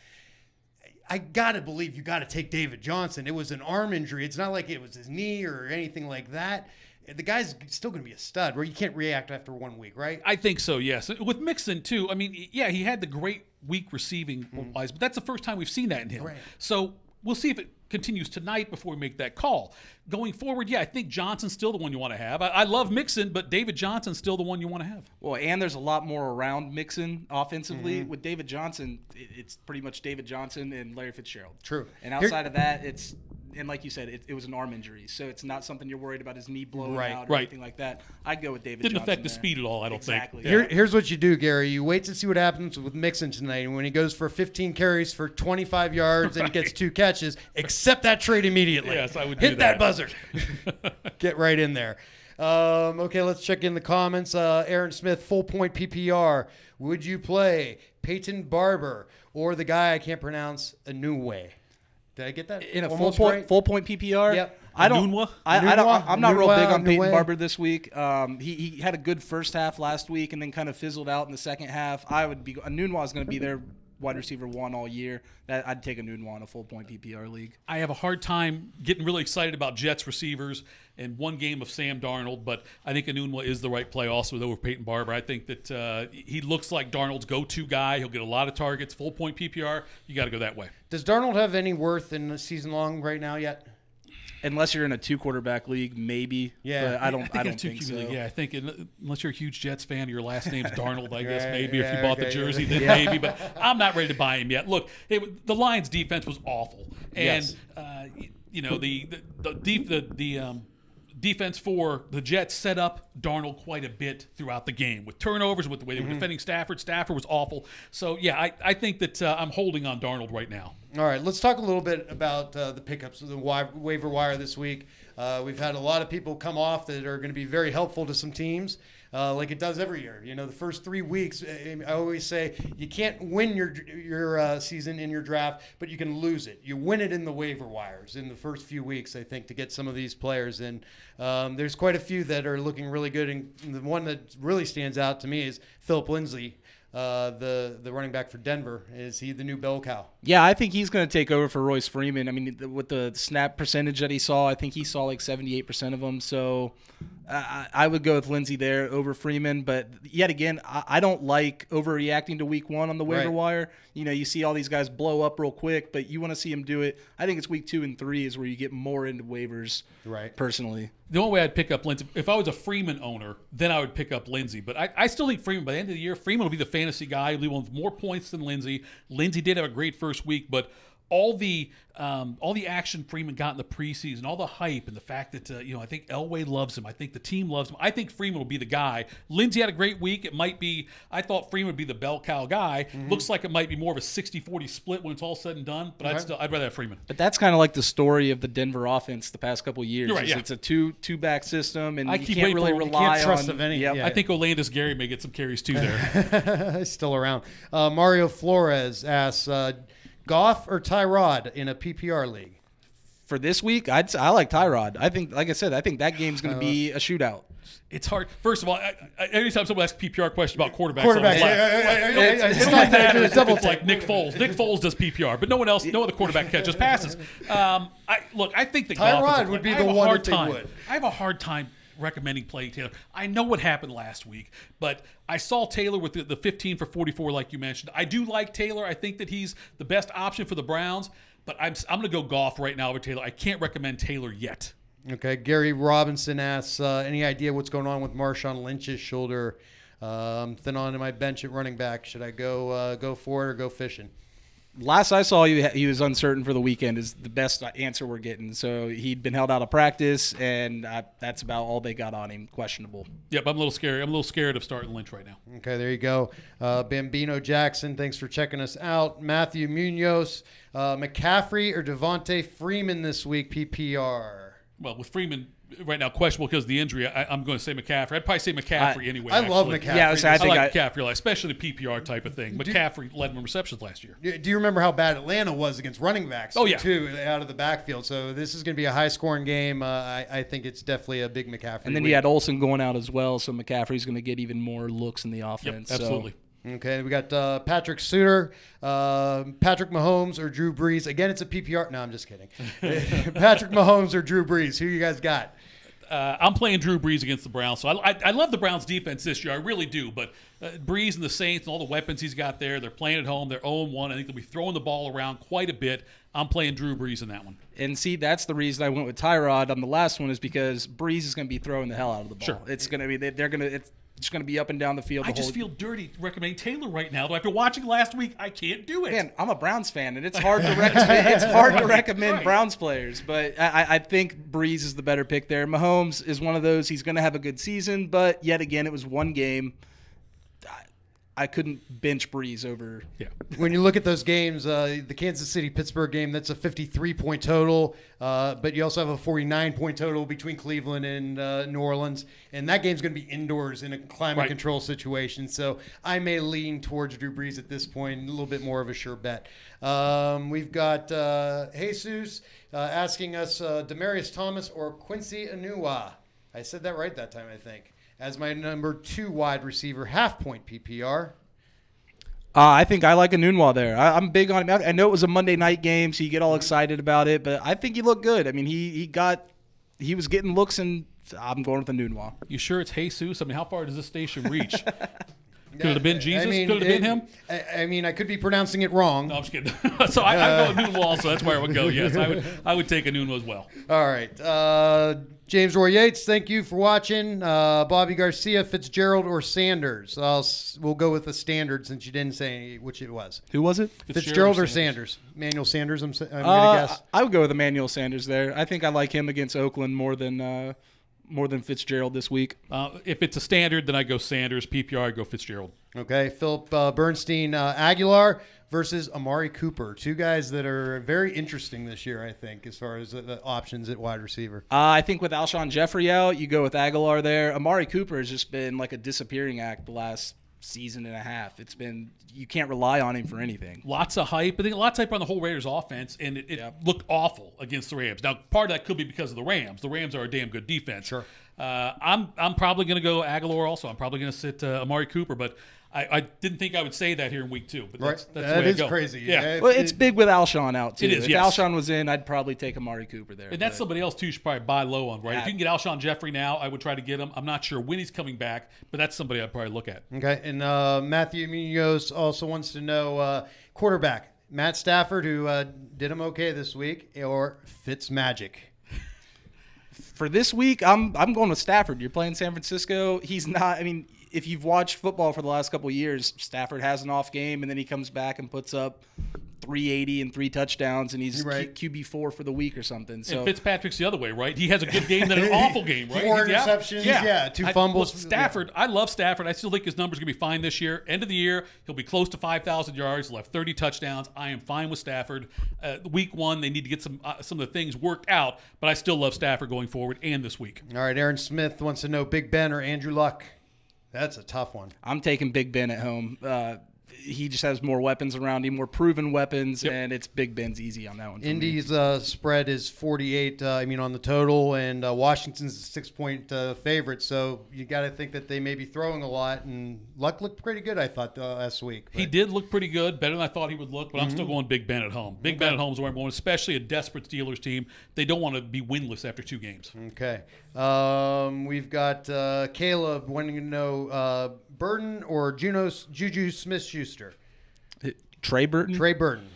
Speaker 4: I got to believe you got to take David Johnson. It was an arm injury. It's not like it was his knee or anything like that. The guy's still going to be a stud where you can't react after 1 week, right?
Speaker 7: I think so, yes. With Mixon, too, I mean, yeah, he had the great week receiving-wise, but that's the first time we've seen that in him.
Speaker 4: Right.
Speaker 7: So we'll see if it continues tonight before we make that call. Going forward, yeah, I think Johnson's still the one you want to have. I love Mixon, but David Johnson's still the one you want to have.
Speaker 5: Well, and there's a lot more around Mixon offensively. With David Johnson, it's pretty much David Johnson and Larry Fitzgerald.
Speaker 4: True.
Speaker 5: And outside of that, it's and like you said, it was an arm injury, so it's not something you're worried about his knee blowing out or
Speaker 7: Right.
Speaker 5: anything like that. I'd go with David
Speaker 7: Didn't
Speaker 5: Johnson
Speaker 7: affect the
Speaker 5: there.
Speaker 7: speed at all, I don't
Speaker 5: Exactly.
Speaker 7: think.
Speaker 4: Here's what you do, Gary. You wait to see what happens with Mixon tonight. And when he goes for 15 carries for 25 yards and gets 2 catches, accept that trade immediately.
Speaker 7: Yes, I would
Speaker 4: Hit
Speaker 7: do
Speaker 4: that
Speaker 7: that.
Speaker 4: buzzer. Get right in there. Okay, let's check in the comments. Aaron Smith, full point PPR. Would you play Peyton Barber or the guy I can't pronounce, Inouye? Did I get that?
Speaker 5: In a
Speaker 4: Almost
Speaker 5: full
Speaker 4: right?
Speaker 5: point PPR.
Speaker 4: Yep.
Speaker 7: Nunwa?
Speaker 5: I'm not real big on Peyton
Speaker 4: Inouye.
Speaker 5: Barber this week. He had a good first half last week and then kind of fizzled out in the second half. Nunwa is going to be their wide receiver 1 all year. I'd take a Nunwa in a full point PPR league.
Speaker 7: I have a hard time getting really excited about Jets receivers and one game of Sam Darnold, but I think Enunwa is the right play also over Peyton Barber. I think that he looks like Darnold's go-to guy. He'll get a lot of targets, full point PPR. You got to go that way.
Speaker 4: Does Darnold have any worth in the season long right now yet?
Speaker 5: Unless you're in a 2-quarterback league, maybe.
Speaker 4: Yeah.
Speaker 5: But I don't
Speaker 7: in a
Speaker 5: think so.
Speaker 7: league, yeah, I think unless you're a huge Jets fan, your last name's Darnold, I guess
Speaker 4: Right,
Speaker 7: maybe. If
Speaker 4: yeah,
Speaker 7: you bought the
Speaker 4: okay,
Speaker 7: jersey,
Speaker 4: yeah.
Speaker 7: then maybe. But I'm not ready to buy him yet. Look, the Lions' defense was awful, and
Speaker 4: Yes.
Speaker 7: the defense for the Jets set up Darnold quite a bit throughout the game with turnovers, with the way they were defending Stafford. Stafford was awful. So, yeah, I think that I'm holding on Darnold right now.
Speaker 4: All right, let's talk a little bit about the pickups of the waiver wire this week. We've had a lot of people come off that are going to be very helpful to some teams, like it does every year. You know, the first 3 weeks, I always say you can't win your season in your draft, but you can lose it. You win it in the waiver wires in the first few weeks, I think, to get some of these players. And there's quite a few that are looking really good. And the one that really stands out to me is Philip Lindsay. The running back for Denver. Is he the new bell cow?
Speaker 5: Yeah, I think he's going to take over for Royce Freeman. I mean, with the snap percentage that he saw, I think he saw like 78% of them. So I would go with Lindsey there over Freeman. But yet again, I don't like overreacting to week 1 on the waiver
Speaker 4: Right.
Speaker 5: wire. You know, you see all these guys blow up real quick, but you want to see them do it. I think it's week 2 and 3 is where you get more into waivers,
Speaker 4: Right.
Speaker 5: personally.
Speaker 7: The only way I'd pick up Lindsey, if I was a Freeman owner, then I would pick up Lindsey. But I still think Freeman, by the end of the year, Freeman will be the fantasy guy. He'll be one with more points than Lindsey. Lindsey did have a great first week, but all the action Freeman got in the preseason, all the hype, and the fact that I think Elway loves him. I think the team loves him. I think Freeman will be the guy. Lindsey had a great week. It might be. I thought Freeman would be the bell cow guy. Looks like it might be more of a 60-40 split when it's all said and done. But I'd rather have Freeman.
Speaker 5: But that's kind of like the story of the Denver offense the past couple of years.
Speaker 7: You're right, yeah.
Speaker 5: It's a two-back system, and
Speaker 7: I
Speaker 5: you
Speaker 7: keep
Speaker 5: can't
Speaker 7: waiting
Speaker 5: really
Speaker 7: for- you
Speaker 5: rely
Speaker 4: can't trust
Speaker 5: on
Speaker 4: of any-
Speaker 5: Yep.
Speaker 4: yeah.
Speaker 7: I think Olandis Gary may get some carries too there.
Speaker 4: Still around. Mario Flores asks, Goff or Tyrod in a PPR league?
Speaker 5: For this week, I like Tyrod. I think, like I said, I think that game's going to be a shootout.
Speaker 7: It's hard. First of all, anytime someone asks a PPR question about quarterbacks,
Speaker 4: Quarterback.
Speaker 7: I'm like,
Speaker 4: It's like that.
Speaker 7: it's
Speaker 4: Double
Speaker 7: like Nick Foles. Nick Foles does PPR, but no one else, no other quarterback catches passes. I think that
Speaker 4: Tyrod
Speaker 7: Goff is
Speaker 4: would be
Speaker 7: I
Speaker 4: the
Speaker 7: have a
Speaker 4: one
Speaker 7: hard
Speaker 4: if they
Speaker 7: time.
Speaker 4: would.
Speaker 7: I have a hard time recommending playing Taylor. I know what happened last week, but I saw Taylor with the 15 for 44, like you mentioned. I do like Taylor. I think that he's the best option for the Browns, but I'm going to go Goff right now over Taylor. I can't recommend Taylor yet.
Speaker 4: Okay. Gary Robinson asks, any idea what's going on with Marshawn Lynch's shoulder? Thin on my bench at running back. Should I go for it or go fishing?
Speaker 5: Last I saw, he was uncertain for the weekend is the best answer we're getting. So he'd been held out of practice, and that's about all they got on him. Questionable.
Speaker 7: Yep, I'm a little scared. I'm a little scared of starting Lynch right now.
Speaker 4: Okay, there you go. Bambino Jackson, thanks for checking us out. Matthew Munoz, McCaffrey or Devontae Freeman this week, PPR?
Speaker 7: Well, with Freeman right now questionable because of the injury, I'm going to say McCaffrey. I'd probably say McCaffrey anyway.
Speaker 4: I love
Speaker 7: actually.
Speaker 4: McCaffrey.
Speaker 5: Yeah, I
Speaker 7: I
Speaker 5: think
Speaker 7: like McCaffrey, especially the PPR type of thing. McCaffrey led him in receptions last year.
Speaker 4: Do you remember how bad Atlanta was against running backs?
Speaker 7: Oh, yeah.
Speaker 4: Too, out of the backfield. So this is going to be a high-scoring game. I think it's definitely a big McCaffrey.
Speaker 5: And then
Speaker 4: week.
Speaker 5: you had Olsen going out as well, so McCaffrey's going to get even more looks in the offense.
Speaker 7: Yep, absolutely.
Speaker 4: Okay, we got Patrick Suter, Patrick Mahomes or Drew Brees. Again, it's a PPR. No, I'm just kidding. Patrick Mahomes or Drew Brees. Who you guys got?
Speaker 7: I'm playing Drew Brees against the Browns, so I love the Browns' defense this year. I really do. But Brees and the Saints and all the weapons he's got there, they're playing at home. They're 0-1. I think they'll be throwing the ball around quite a bit. I'm playing Drew Brees in that one.
Speaker 5: And see, that's the reason I went with Tyrod on the last one is because Breeze is going to be throwing the hell out of the ball.
Speaker 7: Sure.
Speaker 5: It's going to be they're going to It's going to be up and down the field.
Speaker 7: I just feel dirty recommending Taylor right now. After watching last week, I can't do it.
Speaker 5: Man, I'm a Browns fan, and it's hard to recommend Browns players. But I think Breeze is the better pick there. Mahomes is one of those. He's going to have a good season, but yet again, it was one game. I couldn't bench Breeze over.
Speaker 7: Yeah.
Speaker 4: When you look at those games, the Kansas City-Pittsburgh game, that's a 53-point total, but you also have a 49-point total between Cleveland and New Orleans, and that game's going to be indoors in a climate control situation, so I may lean towards Drew Brees at this point, a little bit more of a sure bet. We've got Jesus asking us Demaryius Thomas or Quincy Enunwa. I said that right that time, I think. As my number 2 wide receiver, half-point PPR.
Speaker 5: I think I like Enunwa there. I'm big on him. I know it was a Monday night game, so you get all excited about it, but I think he looked good. I mean, he was getting looks, and I'm going with Enunwa.
Speaker 7: You sure it's Jesus? I mean, how far does this station reach? Could it have been Jesus? Could it have been him?
Speaker 4: I mean, I could be pronouncing it wrong.
Speaker 7: No, I'm just kidding. So I go Enunwa also. That's where I would go. Yes, I would take Enunwa as well.
Speaker 4: All right. James Roy Yates, thank you for watching. Bobby Garcia, Fitzgerald, or Sanders? We'll go with the standard since you didn't say which it was.
Speaker 5: Who was it?
Speaker 4: Fitzgerald or Sanders? Emmanuel Sanders, I'm going to guess.
Speaker 5: I would go with Emmanuel Sanders there. I think I like him against Oakland more than Fitzgerald this week.
Speaker 7: If it's a standard, then I go Sanders. PPR, I go Fitzgerald.
Speaker 4: Okay, Philip Bernstein, Aguilar versus Amari Cooper. Two guys that are very interesting this year, I think, as far as the options at wide receiver.
Speaker 5: I think with Alshon Jeffrey out, you go with Aguilar there. Amari Cooper has just been like a disappearing act the last season and a half. It's been, you can't rely on him for anything.
Speaker 7: Lots of hype. I think lots of hype on the whole Raiders offense, and it looked awful against the Rams. Now, part of that could be because of the Rams. The Rams are a damn good defense.
Speaker 4: Sure.
Speaker 7: I'm probably going to go Aguilar also. I'm probably going to sit Amari Cooper, but I didn't think I would say that here in week 2. But that's the way I go.
Speaker 4: Crazy.
Speaker 7: Yeah.
Speaker 5: Well, it's big with Alshon out, too.
Speaker 7: It is,
Speaker 5: if Alshon was in, I'd probably take Amari Cooper there.
Speaker 7: And that's somebody else, too, you should probably buy low on, right? If you can get Alshon Jeffrey now, I would try to get him. I'm not sure when he's coming back, but that's somebody I'd probably look at.
Speaker 4: Okay, and Matthew Munoz also wants to know quarterback, Matt Stafford, who did him okay this week, or Fitzmagic?
Speaker 5: For this week, I'm going with Stafford. You're playing San Francisco. He's not – I mean – if you've watched football for the last couple of years, Stafford has an off game, and then he comes back and puts up 380 and 3 touchdowns, and he's QB4 for the week or something. So
Speaker 7: and Fitzpatrick's the other way, right? He has a good game, then an awful game, right?
Speaker 4: 4 interceptions, 2 fumbles.
Speaker 7: Stafford, I love Stafford. I still think his numbers are going to be fine this year. End of the year, he'll be close to 5,000 yards. He'll have 30 touchdowns. I am fine with Stafford. Week 1, they need to get some of the things worked out, but I still love Stafford going forward and this week.
Speaker 4: All right, Aaron Smith wants to know Big Ben or Andrew Luck. That's a tough one.
Speaker 5: I'm taking Big Ben at home. He just has more weapons around him, more proven weapons, and it's Big Ben's easy on that one.
Speaker 4: Indy's spread is 48, on the total, and Washington's a 6-point favorite. So you got to think that they may be throwing a lot, and Luck looked pretty good, I thought, last week.
Speaker 7: He did look pretty good, better than I thought he would look, but I'm still going Big Ben at home. Big Ben at home is where I'm going, especially a desperate Steelers team. They don't want to be winless after 2 games.
Speaker 4: Okay. We've got Caleb wanting to know Burton or Juju Smith-Schuster.
Speaker 5: Trey Burton?
Speaker 4: Trey Burton.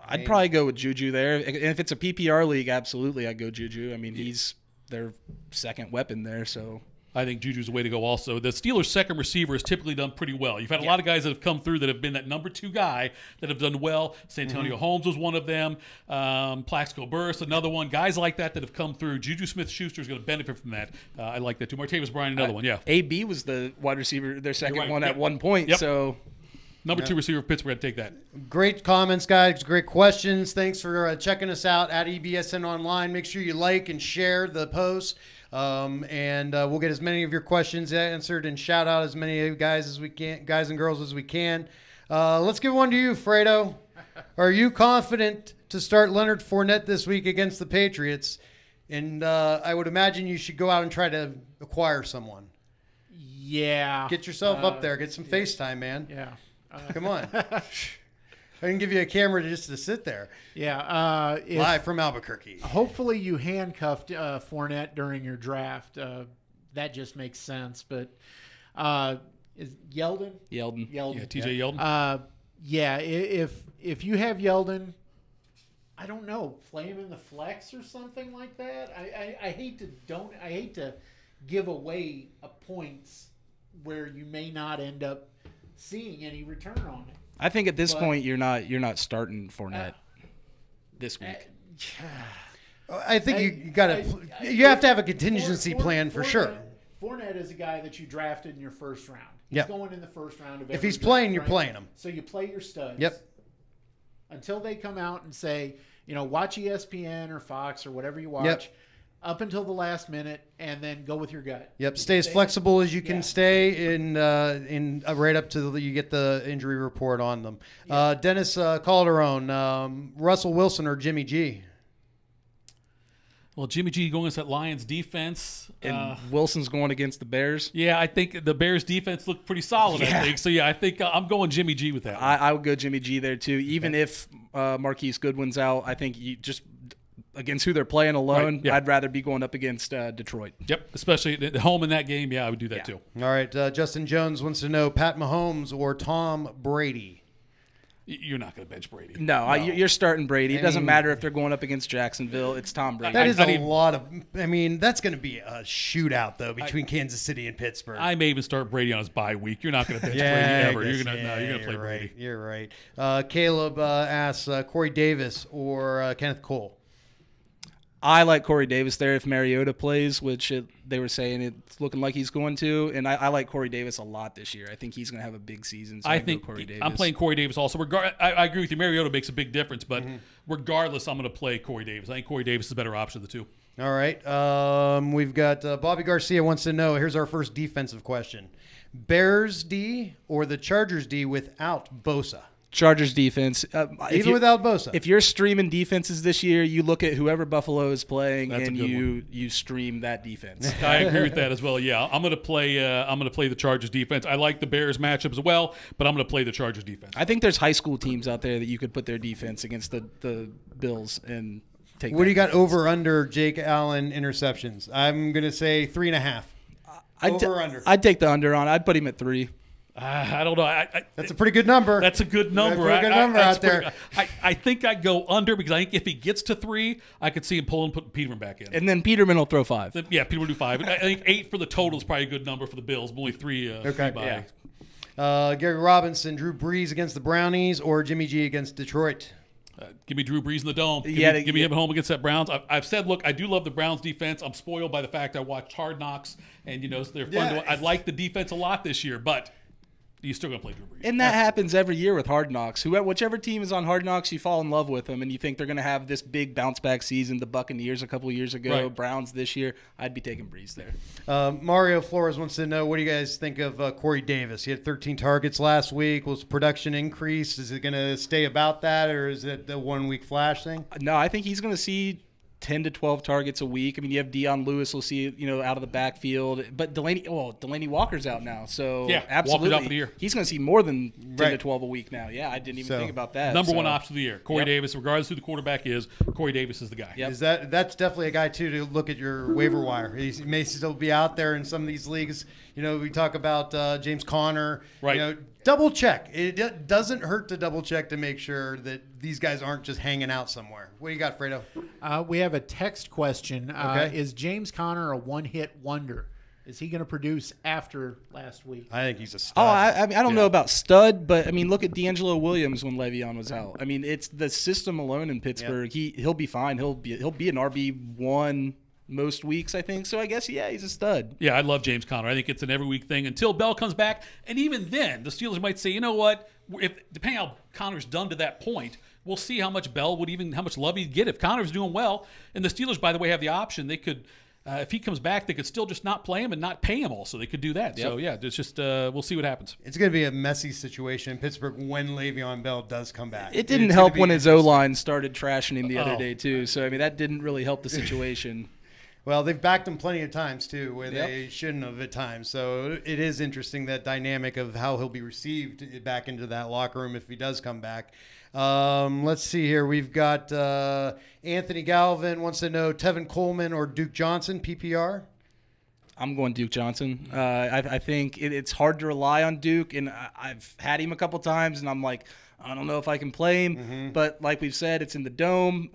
Speaker 5: I'd probably go with Juju there. And if it's a PPR league, absolutely I'd go Juju. I mean, he's their second weapon there, so
Speaker 7: I think Juju's the way to go also. The Steelers' second receiver has typically done pretty well. You've had a lot of guys that have come through that have been that number 2 guy that have done well. Santonio Holmes was one of them. Plaxico Burress, another one. Guys like that have come through. Juju Smith-Schuster is going to benefit from that. I like that too. Martavis Bryant, another one, yeah.
Speaker 5: AB was the wide receiver, their second one at one point, so
Speaker 7: number 2 receiver, Pittsburgh, I'd take that.
Speaker 4: Great comments, guys. Great questions. Thanks for checking us out at EBSN Online. Make sure you like and share the post. And we'll get as many of your questions answered and shout out as many guys as we can, guys and girls as we can. Let's give one to you, Fredo. Are you confident to start Leonard Fournette this week against the Patriots? And I would imagine you should go out and try to acquire someone.
Speaker 6: Yeah.
Speaker 4: Get yourself up there. Get some FaceTime, man.
Speaker 6: Yeah.
Speaker 4: Come on. I can give you a camera just to sit there.
Speaker 6: Yeah.
Speaker 4: Live from Albuquerque.
Speaker 6: Hopefully you handcuffed Fournette during your draft. That just makes sense. But is Yeldon?
Speaker 5: Yeldon.
Speaker 7: Yeah, TJ Yeldon.
Speaker 6: Yeah. If you have Yeldon, I don't know, play him in the flex or something like that. I hate to give away points where you may not end up seeing any return on it.
Speaker 5: I think at this point you're not starting Fournette this week.
Speaker 4: I think you have to have a contingency plan for sure.
Speaker 6: Fournette is a guy that you drafted in your first round.
Speaker 4: Yep.
Speaker 6: He's going in the first round of
Speaker 4: If
Speaker 6: every
Speaker 4: he's
Speaker 6: draft,
Speaker 4: playing, you're
Speaker 6: right?
Speaker 4: playing him.
Speaker 6: So you play your studs.
Speaker 4: Yep.
Speaker 6: Until they come out and say, watch ESPN or Fox or whatever you watch.
Speaker 4: Yep.
Speaker 6: Up until the last minute, and then go with your gut.
Speaker 4: Yep, stay as flexible as you can stay in right up to you get the injury report on them.
Speaker 6: Yeah.
Speaker 4: Dennis Calderon, Russell Wilson or Jimmy G?
Speaker 7: Well, Jimmy G going against that Lions defense.
Speaker 5: And Wilson's going against the Bears.
Speaker 7: Yeah, I think the Bears defense looked pretty solid, I think. So, yeah, I think I'm going Jimmy G with that.
Speaker 5: I would go Jimmy G there, too. Even if Marquise Goodwin's out, I think you just – against who they're playing alone,
Speaker 7: right, yeah.
Speaker 5: I'd rather be going up against Detroit.
Speaker 7: Yep, especially at home in that game. Yeah, I would do that too.
Speaker 4: All right, Justin Jones wants to know Pat Mahomes or Tom Brady.
Speaker 7: You're not going to bench Brady.
Speaker 5: No, you're starting Brady. It doesn't matter if they're going up against Jacksonville. It's Tom Brady.
Speaker 4: That is a lot of – I mean, that's going to be a shootout, though, between Kansas City and Pittsburgh.
Speaker 7: I may even start Brady on his bye week. You're not going to bench Brady ever. You're going to play
Speaker 4: right.
Speaker 7: Brady.
Speaker 4: You're right. Caleb asks Corey Davis or Kenneth Cole.
Speaker 5: I like Corey Davis there if Mariota plays, which they were saying it's looking like he's going to. And I like Corey Davis a lot this year. I think he's going to have a big season. So
Speaker 7: I think
Speaker 5: Corey Davis.
Speaker 7: I'm playing Corey Davis also. I agree with you. Mariota makes a big difference, but regardless, I'm going to play Corey Davis. I think Corey Davis is a better option of the two.
Speaker 4: All right. We've got Bobby Garcia wants to know. Here's our first defensive question. Bears D or the Chargers D without Bosa?
Speaker 5: Chargers defense.
Speaker 4: Even without Bosa.
Speaker 5: If you're streaming defenses this year, you look at whoever Buffalo is playing and you stream that defense.
Speaker 7: I agree with that as well. Yeah, I'm going to play the Chargers defense. I like the Bears matchup as well, but I'm going to play the Chargers defense.
Speaker 5: I think there's high school teams out there that you could put their defense against the Bills and take.
Speaker 4: What do you got over under Jake Allen interceptions? I'm going to say 3.5. Over under.
Speaker 5: I'd take the under on. I'd put him at 3.
Speaker 7: I don't know.
Speaker 4: That's a pretty good number.
Speaker 7: That's a good number.
Speaker 4: That's a good number out there.
Speaker 7: I think I'd go under because I think if he gets to 3, I could see him putting Peterman back in.
Speaker 5: And then Peterman will throw 5.
Speaker 7: Yeah, Peterman will do 5. I think 8 for the total is probably a good number for the Bills. But only 3.
Speaker 4: Okay.
Speaker 7: Yeah.
Speaker 4: Gary Robinson, Drew Brees against the Brownies, or Jimmy G against Detroit?
Speaker 7: Give me Drew Brees in the dome. Give me him at home against that Browns. I've said, look, I do love the Browns defense. I'm spoiled by the fact I watched Hard Knocks, and they're fun. I like the defense a lot this year, but you're still going to play Drew Brees.
Speaker 5: And that happens every year with Hard Knocks. Whichever team is on Hard Knocks, you fall in love with them, and you think they're going to have this big bounce-back season. The Buccaneers a couple of years ago,
Speaker 7: right.
Speaker 5: Browns this year. I'd be taking Brees there.
Speaker 4: Mario Flores wants to know, what do you guys think of Corey Davis? He had 13 targets last week. Was production increase? Is it going to stay about that, or is it the 1-week flash thing?
Speaker 5: No, I think he's going to see 10 to 12 targets a week. I mean, you have Deion Lewis, we'll see, out of the backfield. But Delaney Walker's out now. So, absolutely.
Speaker 7: Walker's out for the year.
Speaker 5: He's going to see more than 10 to 12 a week now. Yeah, I didn't even think about that.
Speaker 7: Number one option of the year. Corey Davis, regardless who the quarterback is, Corey Davis is the guy.
Speaker 5: Yep.
Speaker 4: That's definitely a guy, too, to look at your waiver wire. He may still be out there in some of these leagues. We talk about James Conner.
Speaker 7: Right.
Speaker 4: Double check. It doesn't hurt to double check to make sure that these guys aren't just hanging out somewhere. What do you got, Fredo?
Speaker 6: We have a text question.
Speaker 4: Okay.
Speaker 6: Is James Conner a one-hit wonder? Is he going to produce after last week?
Speaker 4: I think he's a stud.
Speaker 5: Oh, I don't know about stud, but I mean, look at D'Angelo Williams when Le'Veon was out. I mean, it's the system alone in Pittsburgh.
Speaker 4: Yep.
Speaker 5: He'll be fine. He'll be an RB1 most weeks, I think. So I guess he's a stud.
Speaker 7: Yeah, I love James Conner. I think it's an every week thing until Bell comes back, and even then, the Steelers might say, you know what? If depending how Conner's done to that point, we'll see how much how much love he'd get if Conner's doing well. And the Steelers, by the way, have the option. They could, if he comes back, they could still just not play him and not pay him. Also, they could do that. Yep. So yeah, it's just we'll see what happens.
Speaker 4: It's going to be a messy situation in Pittsburgh when Le'Veon Bell does come back.
Speaker 5: It didn't help when his O-line started trashing him the other day too. So I mean, that didn't really help the situation.
Speaker 4: Well, they've backed him plenty of times, too, where they shouldn't have at times. So it is interesting, that dynamic of how he'll be received back into that locker room if he does come back. Let's see here. We've got Anthony Galvin wants to know Tevin Coleman or Duke Johnson, PPR.
Speaker 5: I'm going Duke Johnson. I think it's hard to rely on Duke, and I've had him a couple times, and I'm like, I don't know if I can play him. But like we've said, it's in the dome.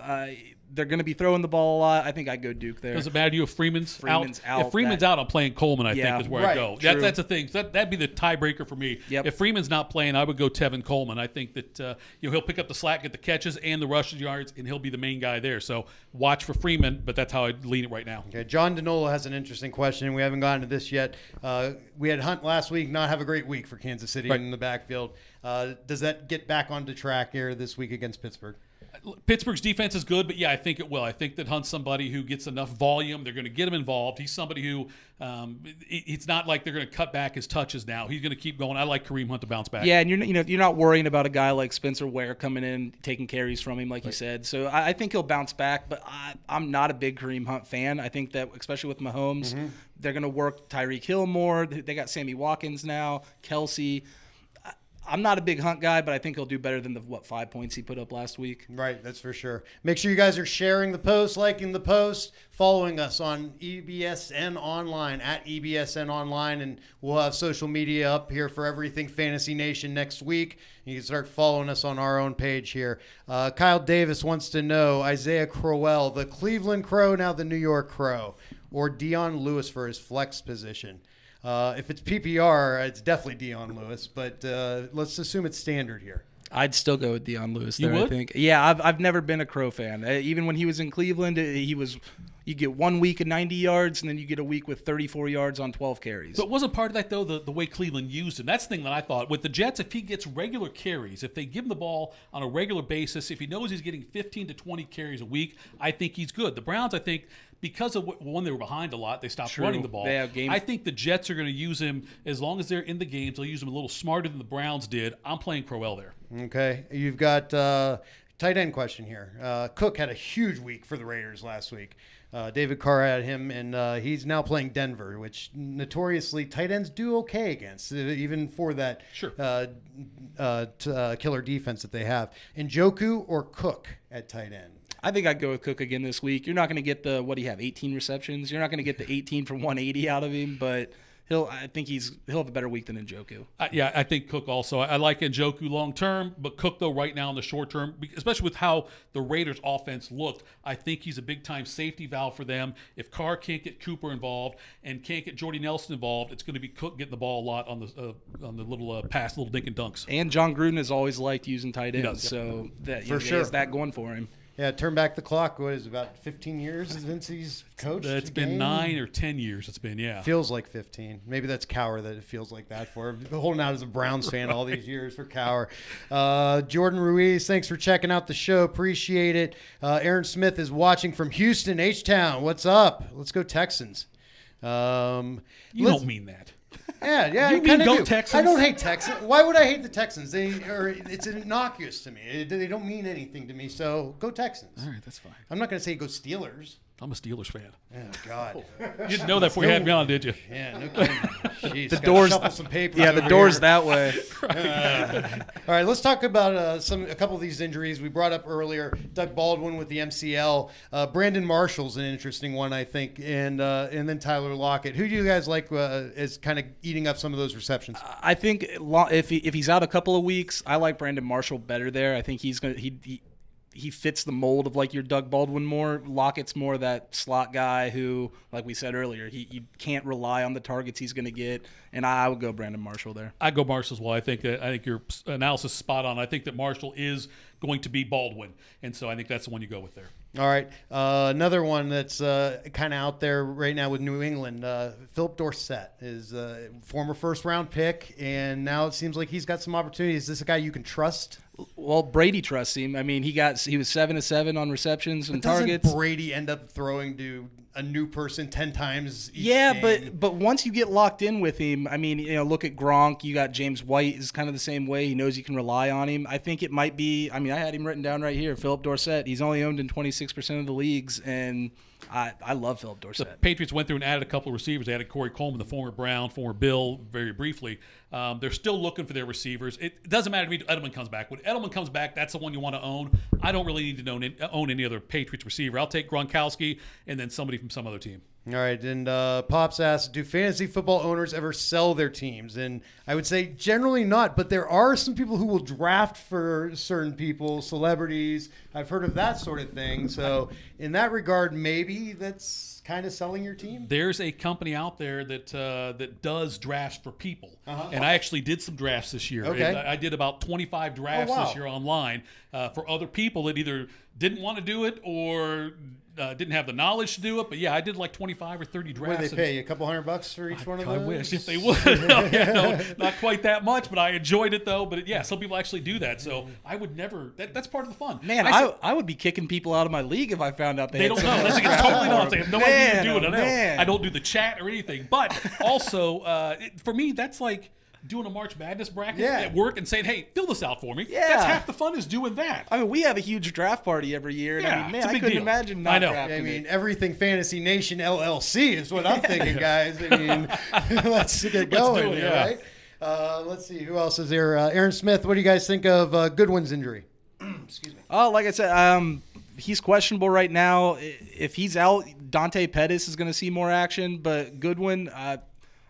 Speaker 5: they're going to be throwing the ball a lot. I think I'd go Duke there.
Speaker 7: Does it matter to you if Freeman's out?
Speaker 5: out,
Speaker 7: If Freeman's out, I'm playing Coleman, I think, is where I go. That's the thing. That'd be the tiebreaker for me.
Speaker 5: Yep.
Speaker 7: If Freeman's not playing, I would go Tevin Coleman. I think that he'll pick up the slack, get the catches and the rushing yards, and he'll be the main guy there. So watch for Freeman, but that's how I lean it right now.
Speaker 4: Okay, John Denola has an interesting question. We haven't gotten to this yet. We had Hunt last week not have a great week for Kansas City in the backfield. Does that get back onto track here this week against Pittsburgh?
Speaker 7: Pittsburgh's defense is good, but yeah, I think it will. I think that Hunt's somebody who gets enough volume. They're going to get him involved. He's somebody who it's not like they're going to cut back his touches now. He's going to keep going. I like Kareem Hunt to bounce back.
Speaker 5: Yeah, and you're not worrying about a guy like Spencer Ware coming in, taking carries from him, like you said. So I think he'll bounce back, but I'm not a big Kareem Hunt fan. I think that, especially with Mahomes, they're going to work Tyreek Hill more. They got Sammy Watkins now, Kelsey. I'm not a big Hunt guy, but I think he'll do better than the 5 points he put up last week.
Speaker 4: Right, that's for sure. Make sure you guys are sharing the post, liking the post, following us on EBSN Online, at EBSN Online, and we'll have social media up here for everything Fantasy Nation next week. You can start following us on our own page here. Kyle Davis wants to know, Isaiah Crowell, the Cleveland Crow, now the New York Crow, or Dion Lewis for his flex position. If it's PPR, it's definitely Dion Lewis, but let's assume it's standard here.
Speaker 5: I'd still go with Dion Lewis there,
Speaker 7: You would?
Speaker 5: I think. Yeah, I've never been a Crow fan. Even when he was in Cleveland, you get 1 week of 90 yards, and then you get a week with 34 yards on 12 carries.
Speaker 7: But wasn't part of that, though, the way Cleveland used him? That's the thing that I thought. With the Jets, if he gets regular carries, if they give him the ball on a regular basis, if he knows he's getting 15 to 20 carries a week, I think he's good. The Browns, I think, because of when they were behind a lot, they stopped running the ball. I think the Jets are going to use him as long as they're in the games. They'll use him a little smarter than the Browns did. I'm playing Crowell there.
Speaker 4: Okay. You've got tight end question here. Cook had a huge week for the Raiders last week. David Carr had him, and he's now playing Denver, which notoriously tight ends do okay against, even for that killer defense that they have. Njoku or Cook at tight end?
Speaker 5: I think I'd go with Cook again this week. You're not going to get 18 receptions. You're not going to get the 18 for 180 out of him, but he'll have a better week than Njoku.
Speaker 7: I think Cook also. I like Njoku long term, but Cook, though, right now in the short term, especially with how the Raiders' offense looked, I think he's a big-time safety valve for them. If Carr can't get Cooper involved and can't get Jordy Nelson involved, it's going to be Cook getting the ball a lot on the little pass, little dink and dunks.
Speaker 5: And John Gruden has always liked using tight ends,
Speaker 7: does,
Speaker 5: so that
Speaker 4: For sure.
Speaker 5: he has that going for him.
Speaker 4: Yeah, turn back the clock. What is it, about 15 years since he's coached?
Speaker 7: It's been 9 or 10 years. It's been, yeah.
Speaker 4: Feels like 15. Maybe that's Cower that it feels like that for. Holding out as a Browns fan all these years for Cower. Jordan Ruiz, thanks for checking out the show. Appreciate it. Aaron Smith is watching from Houston, H-Town. What's up? Let's go Texans.
Speaker 7: You don't mean that.
Speaker 4: Yeah,
Speaker 7: You
Speaker 4: I
Speaker 7: mean
Speaker 4: kind
Speaker 7: go
Speaker 4: of do.
Speaker 7: Texans?
Speaker 4: I don't hate Texans. Why would I hate the Texans? It's innocuous to me. They don't mean anything to me. So go Texans.
Speaker 7: All right, that's fine.
Speaker 4: I'm not going to say go Steelers.
Speaker 7: I'm a Steelers fan.
Speaker 4: Oh God.
Speaker 7: You didn't know that before you had me on, did you?
Speaker 4: Yeah, no kidding. Jeez,
Speaker 5: The
Speaker 4: gotta
Speaker 5: doors-
Speaker 4: shuffle some papers
Speaker 5: Yeah, the
Speaker 4: over
Speaker 5: door's
Speaker 4: here.
Speaker 5: that way.
Speaker 4: All right, let's talk about a couple of these injuries we brought up earlier. Doug Baldwin with the MCL. Brandon Marshall's an interesting one, I think, and then Tyler Lockett. Who do you guys like as kind of eating up some of those receptions?
Speaker 5: I think if he's out a couple of weeks, I like Brandon Marshall better there. I think he fits the mold of like your Doug Baldwin more. Lockett's more that slot guy who, like we said earlier, you can't rely on the targets he's going to get. And I would go Brandon Marshall there.
Speaker 7: I go Marshall as well. I think your analysis is spot on. I think that Marshall is going to be Baldwin, and so I think that's the one you go with there.
Speaker 4: All right, another one that's kind of out there right now with New England. Philip Dorsett is a former first-round pick, and now it seems like he's got some opportunities. Is this a guy you can trust?
Speaker 5: Well, Brady trusts him. I mean, he was 7 of 7 on receptions and targets.
Speaker 4: Doesn't Brady end up throwing to a new person 10 times each
Speaker 5: Yeah,
Speaker 4: game?
Speaker 5: but once you get locked in with him, I mean, look at Gronk. You got James White is kind of the same way. He knows you can rely on him. I think it might be. I mean, I had him written down right here. Philip Dorsett. He's only owned in 26% of the leagues, and I love Philip
Speaker 7: The
Speaker 5: Dorsett.
Speaker 7: Patriots went through and added a couple of receivers. They added Corey Coleman, the former Brown, former Bill, very briefly. They're still looking for their receivers. It doesn't matter to me if Edelman comes back. When Edelman comes back, that's the one you want to own. I don't really need to own any other Patriots receiver. I'll take Gronkowski and then somebody from some other team.
Speaker 4: All right, and Pops asks, do fantasy football owners ever sell their teams? And I would say generally not, but there are some people who will draft for certain people, celebrities. I've heard of that sort of thing. So in that regard, maybe that's kind of selling your team.
Speaker 7: There's a company out there that does drafts for people, and I actually did some drafts this year.
Speaker 4: Okay.
Speaker 7: And I did about 25 drafts this year online for other people that either didn't want to do it or didn't have the knowledge to do it. But yeah, I did like 25 or 30 drafts.
Speaker 4: What do they pay you? A couple $100 for each one of those?
Speaker 7: I wish if they would. No, not quite that much, but I enjoyed it though. But yeah, some people actually do that. So I would never. That's part of the fun.
Speaker 5: Man, I would be kicking people out of my league if I found out
Speaker 7: they don't know. That's like, it's totally not. They have no idea you're doing it. I don't do the chat or anything. But also, for me, that's like doing a March Madness bracket at work and saying, hey, fill this out for me.
Speaker 5: Yeah.
Speaker 7: That's half the fun is doing that.
Speaker 5: I mean, we have a huge draft party every year. And
Speaker 7: Yeah,
Speaker 5: I mean, man,
Speaker 7: it's a
Speaker 5: I
Speaker 7: big
Speaker 5: couldn't
Speaker 7: deal.
Speaker 5: imagine not
Speaker 7: I know.
Speaker 5: drafting
Speaker 4: I mean,
Speaker 5: it.
Speaker 4: everything Fantasy Nation LLC is what I'm thinking, guys. I mean, let's get going
Speaker 7: do it,
Speaker 4: here,
Speaker 7: yeah.
Speaker 4: right? Let's see. Who else is there? Aaron Smith, what do you guys think of Goodwin's injury? Excuse me.
Speaker 5: Oh, like I said, he's questionable right now. If he's out, Dante Pettis is going to see more action. But Goodwin,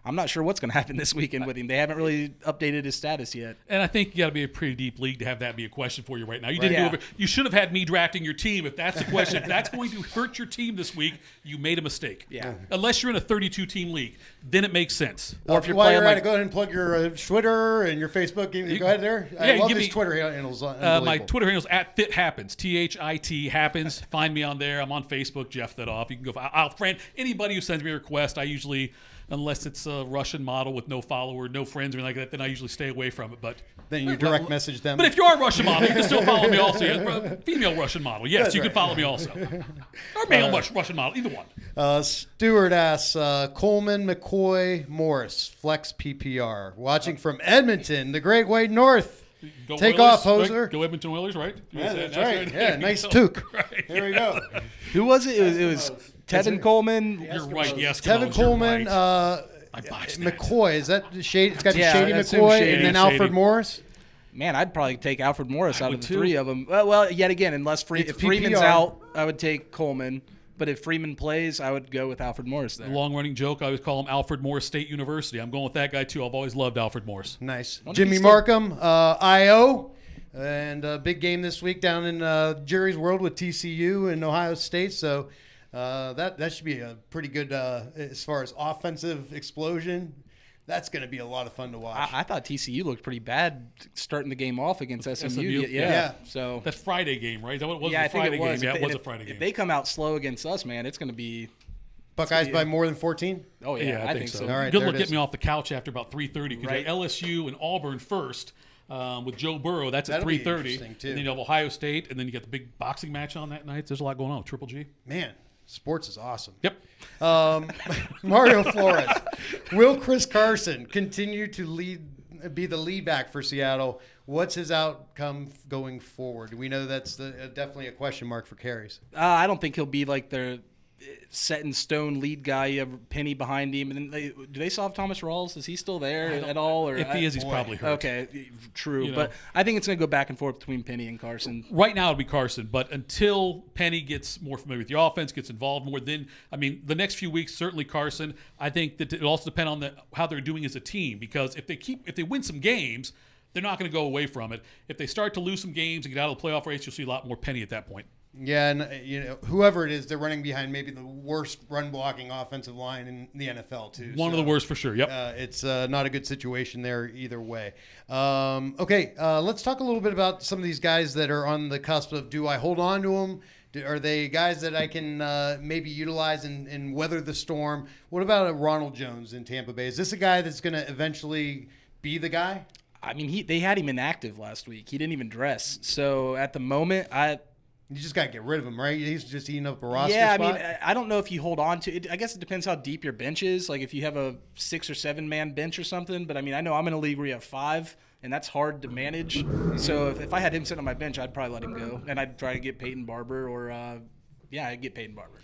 Speaker 5: I'm not sure what's going to happen this weekend with him. They haven't really updated his status yet.
Speaker 7: And I think you got to be a pretty deep league to have that be a question for you right now. You
Speaker 5: Right.
Speaker 7: didn't
Speaker 5: Yeah.
Speaker 7: You should have had me drafting your team if that's the question. If that's going to hurt your team this week, you made a mistake.
Speaker 5: Yeah.
Speaker 7: Unless you're in a 32-team league, then it makes sense.
Speaker 5: Or if you're
Speaker 4: While
Speaker 5: playing
Speaker 4: you're at
Speaker 5: like
Speaker 4: it, go ahead and plug your Twitter and your Facebook. Go ahead there. I
Speaker 7: Yeah,
Speaker 4: love
Speaker 7: give
Speaker 4: these
Speaker 7: me-
Speaker 4: Twitter handles.
Speaker 7: My
Speaker 4: Unbelievable.
Speaker 7: Twitter handle is @FitHappens, THIT happens. Find me on there. I'm on Facebook, Jeff Thitoff. You can go. I'll friend anybody who sends me a request. I usually, unless it's a Russian model with no follower, no friends, or anything like that, then I usually stay away from it. But
Speaker 4: Then you direct message them.
Speaker 7: But if you are a Russian model, you can still follow me also. Female Russian model, yes, you can follow me also. Or male Russian model, either one.
Speaker 4: Stewart asks, Coleman, McCoy, Morris, Flex PPR. Watching from Edmonton, the Great White North.
Speaker 7: Go
Speaker 4: Take
Speaker 7: Oilers,
Speaker 4: off, hoser.
Speaker 7: Right? Go Edmonton Oilers, right?
Speaker 4: Yeah,
Speaker 7: That's
Speaker 4: that's right. Yeah,
Speaker 7: There
Speaker 4: nice
Speaker 7: you
Speaker 4: toque.
Speaker 7: Right.
Speaker 4: There we go.
Speaker 5: who was it? It was Tevin Coleman.
Speaker 7: You're right, yes.
Speaker 4: Tevin Coleman,
Speaker 7: I botched that.
Speaker 4: McCoy. Is that Shady? It's got the
Speaker 5: Yeah,
Speaker 4: Shady
Speaker 5: that's him,
Speaker 4: McCoy
Speaker 5: Shady.
Speaker 4: and then
Speaker 7: Shady.
Speaker 4: Alfred Morris.
Speaker 5: Man, I'd probably take Alfred Morris out
Speaker 7: would
Speaker 5: of the
Speaker 7: too.
Speaker 5: three of them. Well, yet again, unless
Speaker 4: It's
Speaker 5: if Freeman's
Speaker 4: PPR.
Speaker 5: out, I would take Coleman. But if Freeman plays, I would go with Alfred Morris there.
Speaker 7: Long-running joke, I always call him Alfred Morris State University. I'm going with that guy, too. I've always loved Alfred Morris.
Speaker 4: Nice.
Speaker 5: Wonder if
Speaker 4: Jimmy
Speaker 5: he's still-
Speaker 4: Markham, IO. And a big game this week down in Jerry's World with TCU and Ohio State. So that should be a pretty good, as far as offensive explosion. That's going to be a lot of fun to watch.
Speaker 5: I thought TCU looked pretty bad starting the game off against SMU.
Speaker 7: SMU,
Speaker 5: Yeah.
Speaker 4: yeah.
Speaker 5: So
Speaker 7: That Friday game, right? Is that what it was?
Speaker 5: yeah, I
Speaker 7: the
Speaker 5: think
Speaker 7: Friday
Speaker 5: it was.
Speaker 7: game. Yeah,
Speaker 5: If
Speaker 7: it
Speaker 5: they-
Speaker 7: was a
Speaker 5: if-
Speaker 7: Friday game.
Speaker 5: If they come out slow against us, man, it's going to be.
Speaker 4: Buckeyes by more than 14?
Speaker 5: Oh yeah,
Speaker 7: I think so.
Speaker 4: All right,
Speaker 7: Good
Speaker 4: there
Speaker 7: luck
Speaker 4: it
Speaker 7: getting
Speaker 4: is.
Speaker 7: me off the couch after about 3:30 because
Speaker 5: Right.
Speaker 7: you have LSU and Auburn first with Joe Burrow. That's at
Speaker 4: That'll be
Speaker 7: 3:30.
Speaker 4: interesting, too.
Speaker 7: And then you have Ohio State, and then you got the big boxing match on that night. There's a lot going on with Triple G.
Speaker 4: Man, sports is awesome.
Speaker 7: Yep.
Speaker 4: Mario Flores. Will Chris Carson continue to be the lead back for Seattle? What's his outcome going forward? We know that's definitely a question mark for carries.
Speaker 5: I don't think he'll be like their set in stone lead guy. You have Penny behind him, and then do they still have Thomas Rawls? Is he still there at all? Or
Speaker 7: If he is, he's probably hurt.
Speaker 5: Okay, true.
Speaker 7: You know.
Speaker 5: But I think it's going to go back and forth between Penny and Carson.
Speaker 7: Right now it'll be Carson, but until Penny gets more familiar with the offense, gets involved more, then the next few weeks certainly Carson. I think that it'll also depend on how they're doing as a team because if they win some games, they're not going to go away from it. If they start to lose some games and get out of the playoff race, you'll see a lot more Penny at that point.
Speaker 4: Yeah, and whoever it is, they're running behind maybe the worst run blocking offensive line in the NFL too.
Speaker 7: One of the worst for sure. Yep.
Speaker 4: It's not a good situation there either way. Okay, let's talk a little bit about some of these guys that are on the cusp of do I hold on to them? Are they guys that I can maybe utilize and weather the storm? What about Ronald Jones in Tampa Bay? Is this a guy that's going to eventually be the guy?
Speaker 5: I mean, they had him inactive last week. He didn't even dress. So at the moment,
Speaker 4: You just got to get rid of him, right? He's just eating up a roster
Speaker 5: yeah,
Speaker 4: spot.
Speaker 5: I mean, I don't know if you hold on to it. I guess it depends how deep your bench is. Like if you have a 6 or 7 man bench or something. But I mean, I know I'm in a league where you have 5, and that's hard to manage. So if I had him sitting on my bench, I'd probably let him go, and I'd try to get Peyton Barber or I'd get Peyton Barber.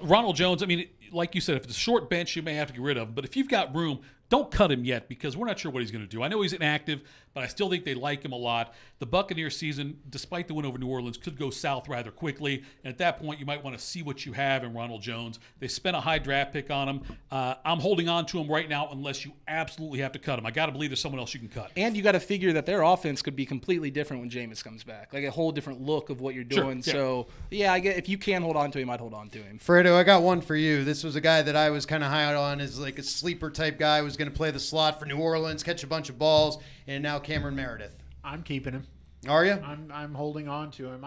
Speaker 7: Ronald Jones, like you said, if it's a short bench, you may have to get rid of him. But if you've got room, don't cut him yet because we're not sure what he's going to do. I know he's inactive, but I still think they like him a lot. The Buccaneers season, despite the win over New Orleans, could go south rather quickly. And at that point, you might want to see what you have in Ronald Jones. They spent a high draft pick on him. I'm holding on to him right now unless you absolutely have to cut him. I got to believe there's someone else you can cut.
Speaker 5: And you got to figure that their offense could be completely different when Jameis comes back. Like a whole different look of what you're doing.
Speaker 7: Sure, yeah.
Speaker 5: So, yeah, I get if you can hold on to him, I'd hold on to him.
Speaker 4: Fredo, I got one for you. This was a guy that I was kind of high on as like a sleeper type guy, was going to play the slot for New Orleans, catch a bunch of balls, and now Cameron Meredith.
Speaker 6: I'm keeping him.
Speaker 4: Are you?
Speaker 6: I'm holding on to him.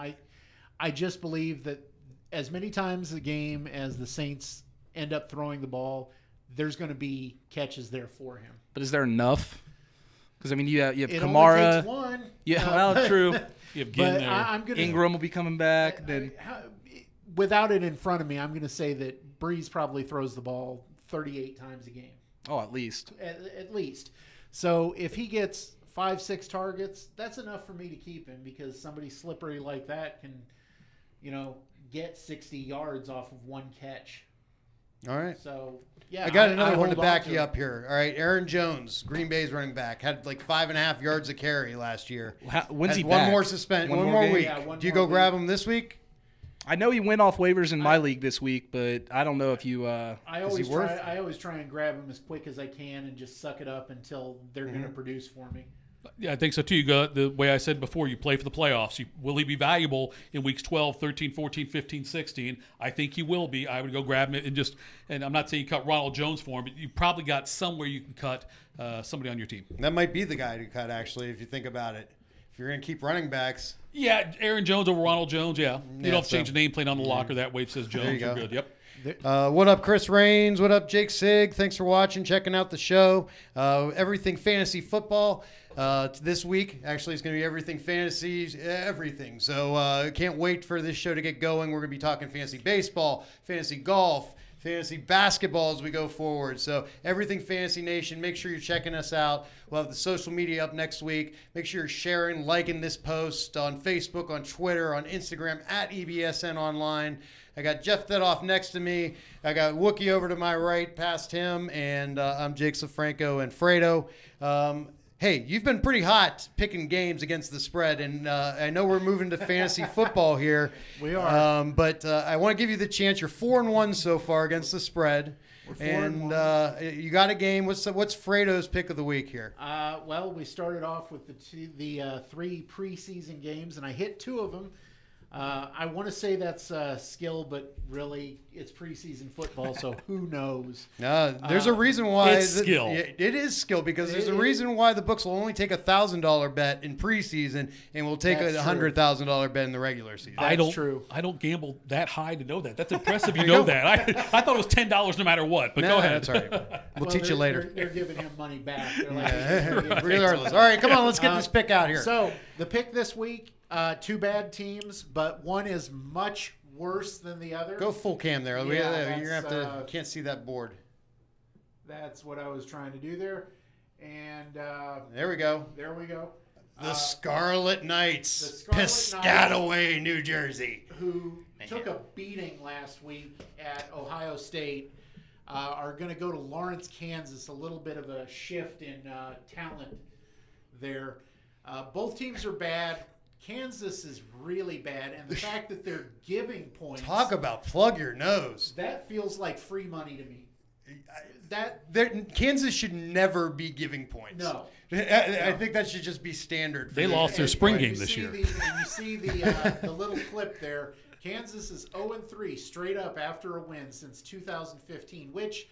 Speaker 6: I just believe that as many times a game as the Saints end up throwing the ball, there's going to be catches there for him.
Speaker 5: But is there enough? Because, I mean, you have
Speaker 6: It
Speaker 5: Kamara.
Speaker 6: only takes one.
Speaker 5: Yeah, well, true.
Speaker 7: You have Ginn
Speaker 6: But
Speaker 7: there.
Speaker 6: I'm going to
Speaker 5: Ingram will be coming back. Then
Speaker 6: without it in front of me, I'm going to say that Breeze probably throws the ball 38 times a game.
Speaker 5: Oh, at least.
Speaker 6: At least. So if he gets 5-6 targets, that's enough for me to keep him because somebody slippery like that can, get 60 yards off of one catch.
Speaker 4: All right.
Speaker 6: So, yeah.
Speaker 4: I got another one to
Speaker 6: hold
Speaker 4: back
Speaker 6: on
Speaker 4: you
Speaker 6: it.
Speaker 4: up here. All right, Aaron Jones, Green Bay's running back, had like 5.5 yards a carry last year.
Speaker 5: When's
Speaker 4: Has
Speaker 5: he
Speaker 4: one
Speaker 5: back?
Speaker 4: more suspend, one
Speaker 5: more
Speaker 4: more
Speaker 5: game?
Speaker 4: week.
Speaker 6: Yeah, one
Speaker 4: Do you
Speaker 6: more
Speaker 4: go grab
Speaker 6: week.
Speaker 4: him this week?
Speaker 5: I know he went off waivers in my league this week, but I don't know if you.
Speaker 6: I
Speaker 4: Is he
Speaker 6: always
Speaker 4: worth-
Speaker 6: try. I always try and grab him as quick as I can and just suck it up until they're going to produce for me.
Speaker 7: Yeah, I think so too. You got the way I said before, you play for the playoffs. Will he be valuable in weeks 12, 13, 14, 15, 16? I think he will be. I would go grab him and I'm not saying you cut Ronald Jones for him, but you probably got somewhere you can cut somebody on your team.
Speaker 4: That might be the guy to cut, actually, if you think about it. If you're going to keep running backs.
Speaker 7: Yeah, Aaron Jones over Ronald Jones, yeah. You don't have to change
Speaker 4: so-
Speaker 7: the nameplate on the locker. That way it says Jones.
Speaker 4: There you
Speaker 7: You're
Speaker 4: go.
Speaker 7: good. Yep.
Speaker 4: What up, Chris Raines? What up, Jake Sig? Thanks for watching, checking out the show. Everything Fantasy Football this week. Actually, it's going to be everything fantasy, everything. So can't wait for this show to get going. We're going to be talking fantasy baseball, fantasy golf, fantasy basketball as we go forward. So everything Fantasy Nation, make sure you're checking us out. We'll have the social media up next week. Make sure you're sharing, liking this post on Facebook, on Twitter, on Instagram, at EBSN Online. I got Jeff Thitoff next to me. I got Wookie over to my right past him, and I'm Jake Sofranko and Fredo. Hey, you've been pretty hot picking games against the spread, and I know we're moving to fantasy football here.
Speaker 6: We are.
Speaker 4: But I want to give you the chance. You're 4-1 so far against the spread.
Speaker 6: We're 4-1.
Speaker 4: You got a game. What's Fredo's pick of the week here?
Speaker 6: Well, we started off with the 3 preseason games, and I hit 2 of them. I want to say that's skill, but really it's preseason football, so who knows?
Speaker 4: There's a reason why
Speaker 7: it's skill.
Speaker 4: It is skill because there's a reason why the books will only take $1,000 bet in preseason and will take a
Speaker 6: That's true.
Speaker 4: $100,000 bet in the regular season.
Speaker 6: That's true.
Speaker 7: I don't gamble that high to know that. That's impressive. You know that. I thought it was $10 no matter what. But
Speaker 4: No,
Speaker 7: go ahead.
Speaker 4: That's all right. We'll teach you later.
Speaker 6: They're giving him money back. They're like,
Speaker 4: Regardless. All right, come on. Let's get this pick out here.
Speaker 6: So the pick this week, 2 bad teams, but one is much worse than the other.
Speaker 4: Go full cam there. You're
Speaker 6: Yeah,
Speaker 4: gonna have to.
Speaker 6: that's,
Speaker 4: Can't see that board.
Speaker 6: That's what I was trying to do there. And
Speaker 4: There we go.
Speaker 6: there we go.
Speaker 4: The Scarlet Knights,
Speaker 6: the Scarlet
Speaker 4: Piscataway, New Jersey.
Speaker 6: Who took a beating last week at Ohio State, are going to go to Lawrence, Kansas. A little bit of a shift in talent there. Both teams are bad. Kansas is really bad, and the fact that they're giving points.
Speaker 4: Talk about plug your nose.
Speaker 6: That feels like free money to me.
Speaker 4: Kansas should never be giving points.
Speaker 6: No.
Speaker 4: I think that should just be standard.
Speaker 7: They
Speaker 4: for
Speaker 7: lost their
Speaker 4: and
Speaker 7: spring
Speaker 4: play.
Speaker 7: game this year.
Speaker 6: You see the little clip there. Kansas is 0-3 straight up after a win since 2015, which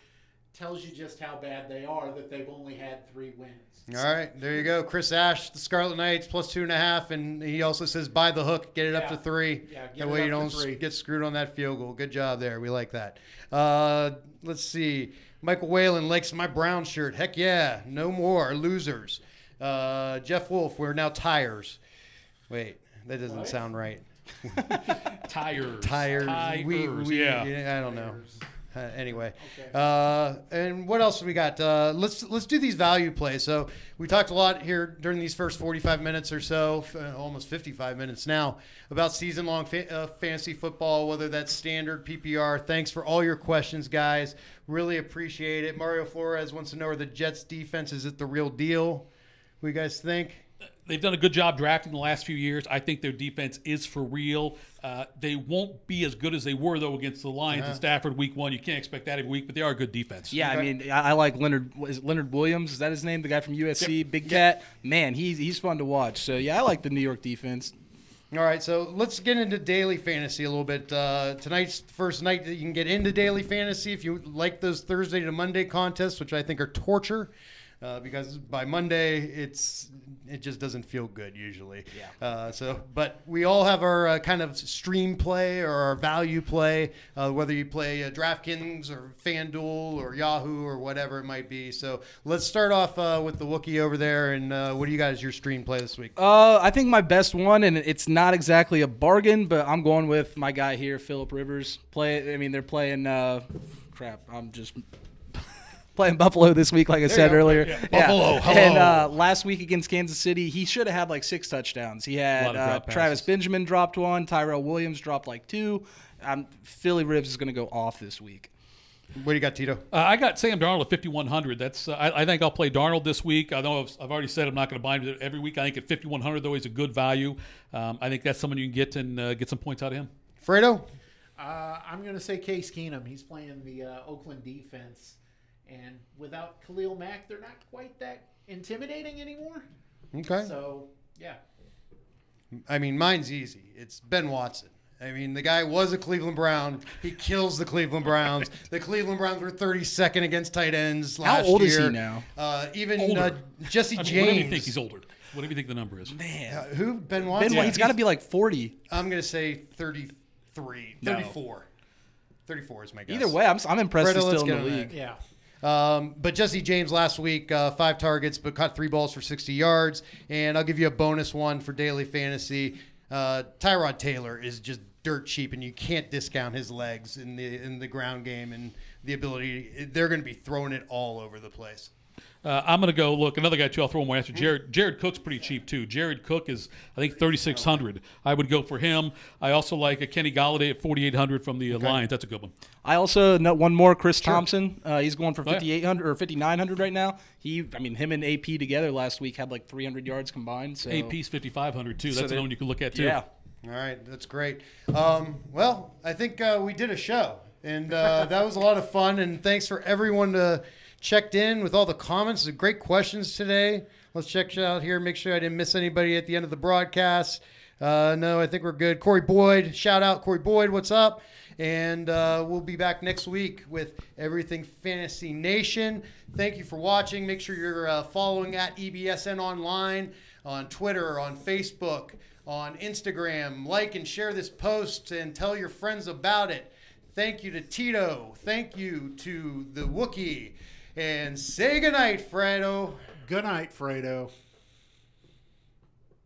Speaker 6: tells you just how bad they are that they've only had 3 wins.
Speaker 4: All right, there you go. Chris Ash, the Scarlet Knights, plus 2.5, and he also says buy the hook, get it up to 3.
Speaker 6: Yeah, get
Speaker 4: that
Speaker 6: it
Speaker 4: way you
Speaker 6: up
Speaker 4: don't
Speaker 6: to 3.
Speaker 4: get screwed on that field goal. Good job there. We like that. Let's see. Michael Whalen likes my brown shirt. Heck yeah, no more losers. Jeff Wolf, we're now tires. Wait, that doesn't sound right.
Speaker 7: Tires.
Speaker 4: Tires.
Speaker 7: Tires.
Speaker 4: We
Speaker 7: Yeah.
Speaker 4: I don't know. Anyway,
Speaker 6: Okay.
Speaker 4: and what else we got? Let's do these value plays. So we talked a lot here during these first 45 minutes or so, almost 55 minutes now, about season-long fantasy football, whether that's standard, PPR. Thanks for all your questions, guys. Really appreciate it. Mario Flores wants to know, are the Jets' defense, is it the real deal? What do you guys think?
Speaker 7: They've done a good job drafting the last few years. I think their defense is for real. They won't be as good as they were, though, against the Lions and Stafford week 1. You can't expect that every week, but they are a good defense.
Speaker 5: Yeah, I mean, I like Leonard. Is it Leonard Williams? Is that his name? The guy from USC, Big Cat. Man, he's fun to watch. So yeah, I like the New York defense.
Speaker 4: All right, so let's get into daily fantasy a little bit. Tonight's the first night that you can get into daily fantasy if you like those Thursday to Monday contests, which I think are torture. Because by Monday it just doesn't feel good usually. Yeah. But we all have our kind of stream play or our value play, whether you play DraftKings or FanDuel or Yahoo or whatever it might be. So let's start off with the Wookie over there. And what do you guys your stream play this week?
Speaker 5: I think my best one, and it's not exactly a bargain, but I'm going with my guy here, Phillip Rivers. They're playing. I'm just. Playing Buffalo this week, like I said earlier.
Speaker 4: Yeah. Buffalo, hello.
Speaker 5: And last week against Kansas City, he should have had like 6 touchdowns. He had Travis Benjamin dropped 1, Tyrell Williams dropped like 2. Philly Rivers is going to go off this week.
Speaker 4: What do you got, Tito?
Speaker 7: I got Sam Darnold at 5,100. That's I think I'll play Darnold this week. I know I've already said I'm not going to buy him every week. I think at 5,100, though, he's a good value. I think that's someone you can get and get some points out of him.
Speaker 4: Fredo?
Speaker 6: I'm going to say Case Keenum. He's playing the Oakland defense. And without Khalil Mack, they're not quite that intimidating anymore.
Speaker 4: Okay.
Speaker 6: So, yeah.
Speaker 4: I mean, mine's easy. It's Ben Watson. I mean, the guy was a Cleveland Brown. He kills the Cleveland Browns. The Cleveland Browns were 32nd against tight ends last year.
Speaker 5: How old is he now?
Speaker 4: Jesse James.
Speaker 7: What do you think he's older? What do you think the number is?
Speaker 5: Man.
Speaker 4: Who? Ben Watson?
Speaker 5: He's got to be like 40.
Speaker 4: I'm going to say 33. 34. 34 is my guess.
Speaker 5: Either way, I'm impressed he's still in the league.
Speaker 6: Yeah.
Speaker 4: But Jesse James last week, 5 targets, but caught 3 balls for 60 yards. And I'll give you a bonus one for daily fantasy. Tyrod Taylor is just dirt cheap, and you can't discount his legs in the ground game and the ability. They're going to be throwing it all over the place.
Speaker 7: I'm going to go, look, another guy, too, I'll throw one after. Jared Cook's pretty cheap, too. Jared Cook is, I think, 3,600. I would go for him. I also like a Kenny Golladay at 4,800 from the Lions. That's a good one.
Speaker 5: I also know one more, Chris Thompson. He's going for 5,800 or 5,900 right now. Him and AP together last week had like 300 yards combined. So
Speaker 7: AP's 5,500, too. That's the one you can look at, too.
Speaker 5: Yeah.
Speaker 4: All right, that's great. Well, I think we did a show, and that was a lot of fun, and thanks for everyone to checked in with all the comments. Great questions today. Let's check it out here. Make sure I didn't miss anybody at the end of the broadcast. No, I think we're good. Corey Boyd, shout out Corey Boyd. What's up? And we'll be back next week with Everything Fantasy Nation. Thank you for watching. Make sure you're following at EBSN Online on Twitter, on Facebook, on Instagram. Like and share this post and tell your friends about it. Thank you to Tito. Thank you to the Wookie. And say goodnight, Fredo.
Speaker 6: Good night, Fredo.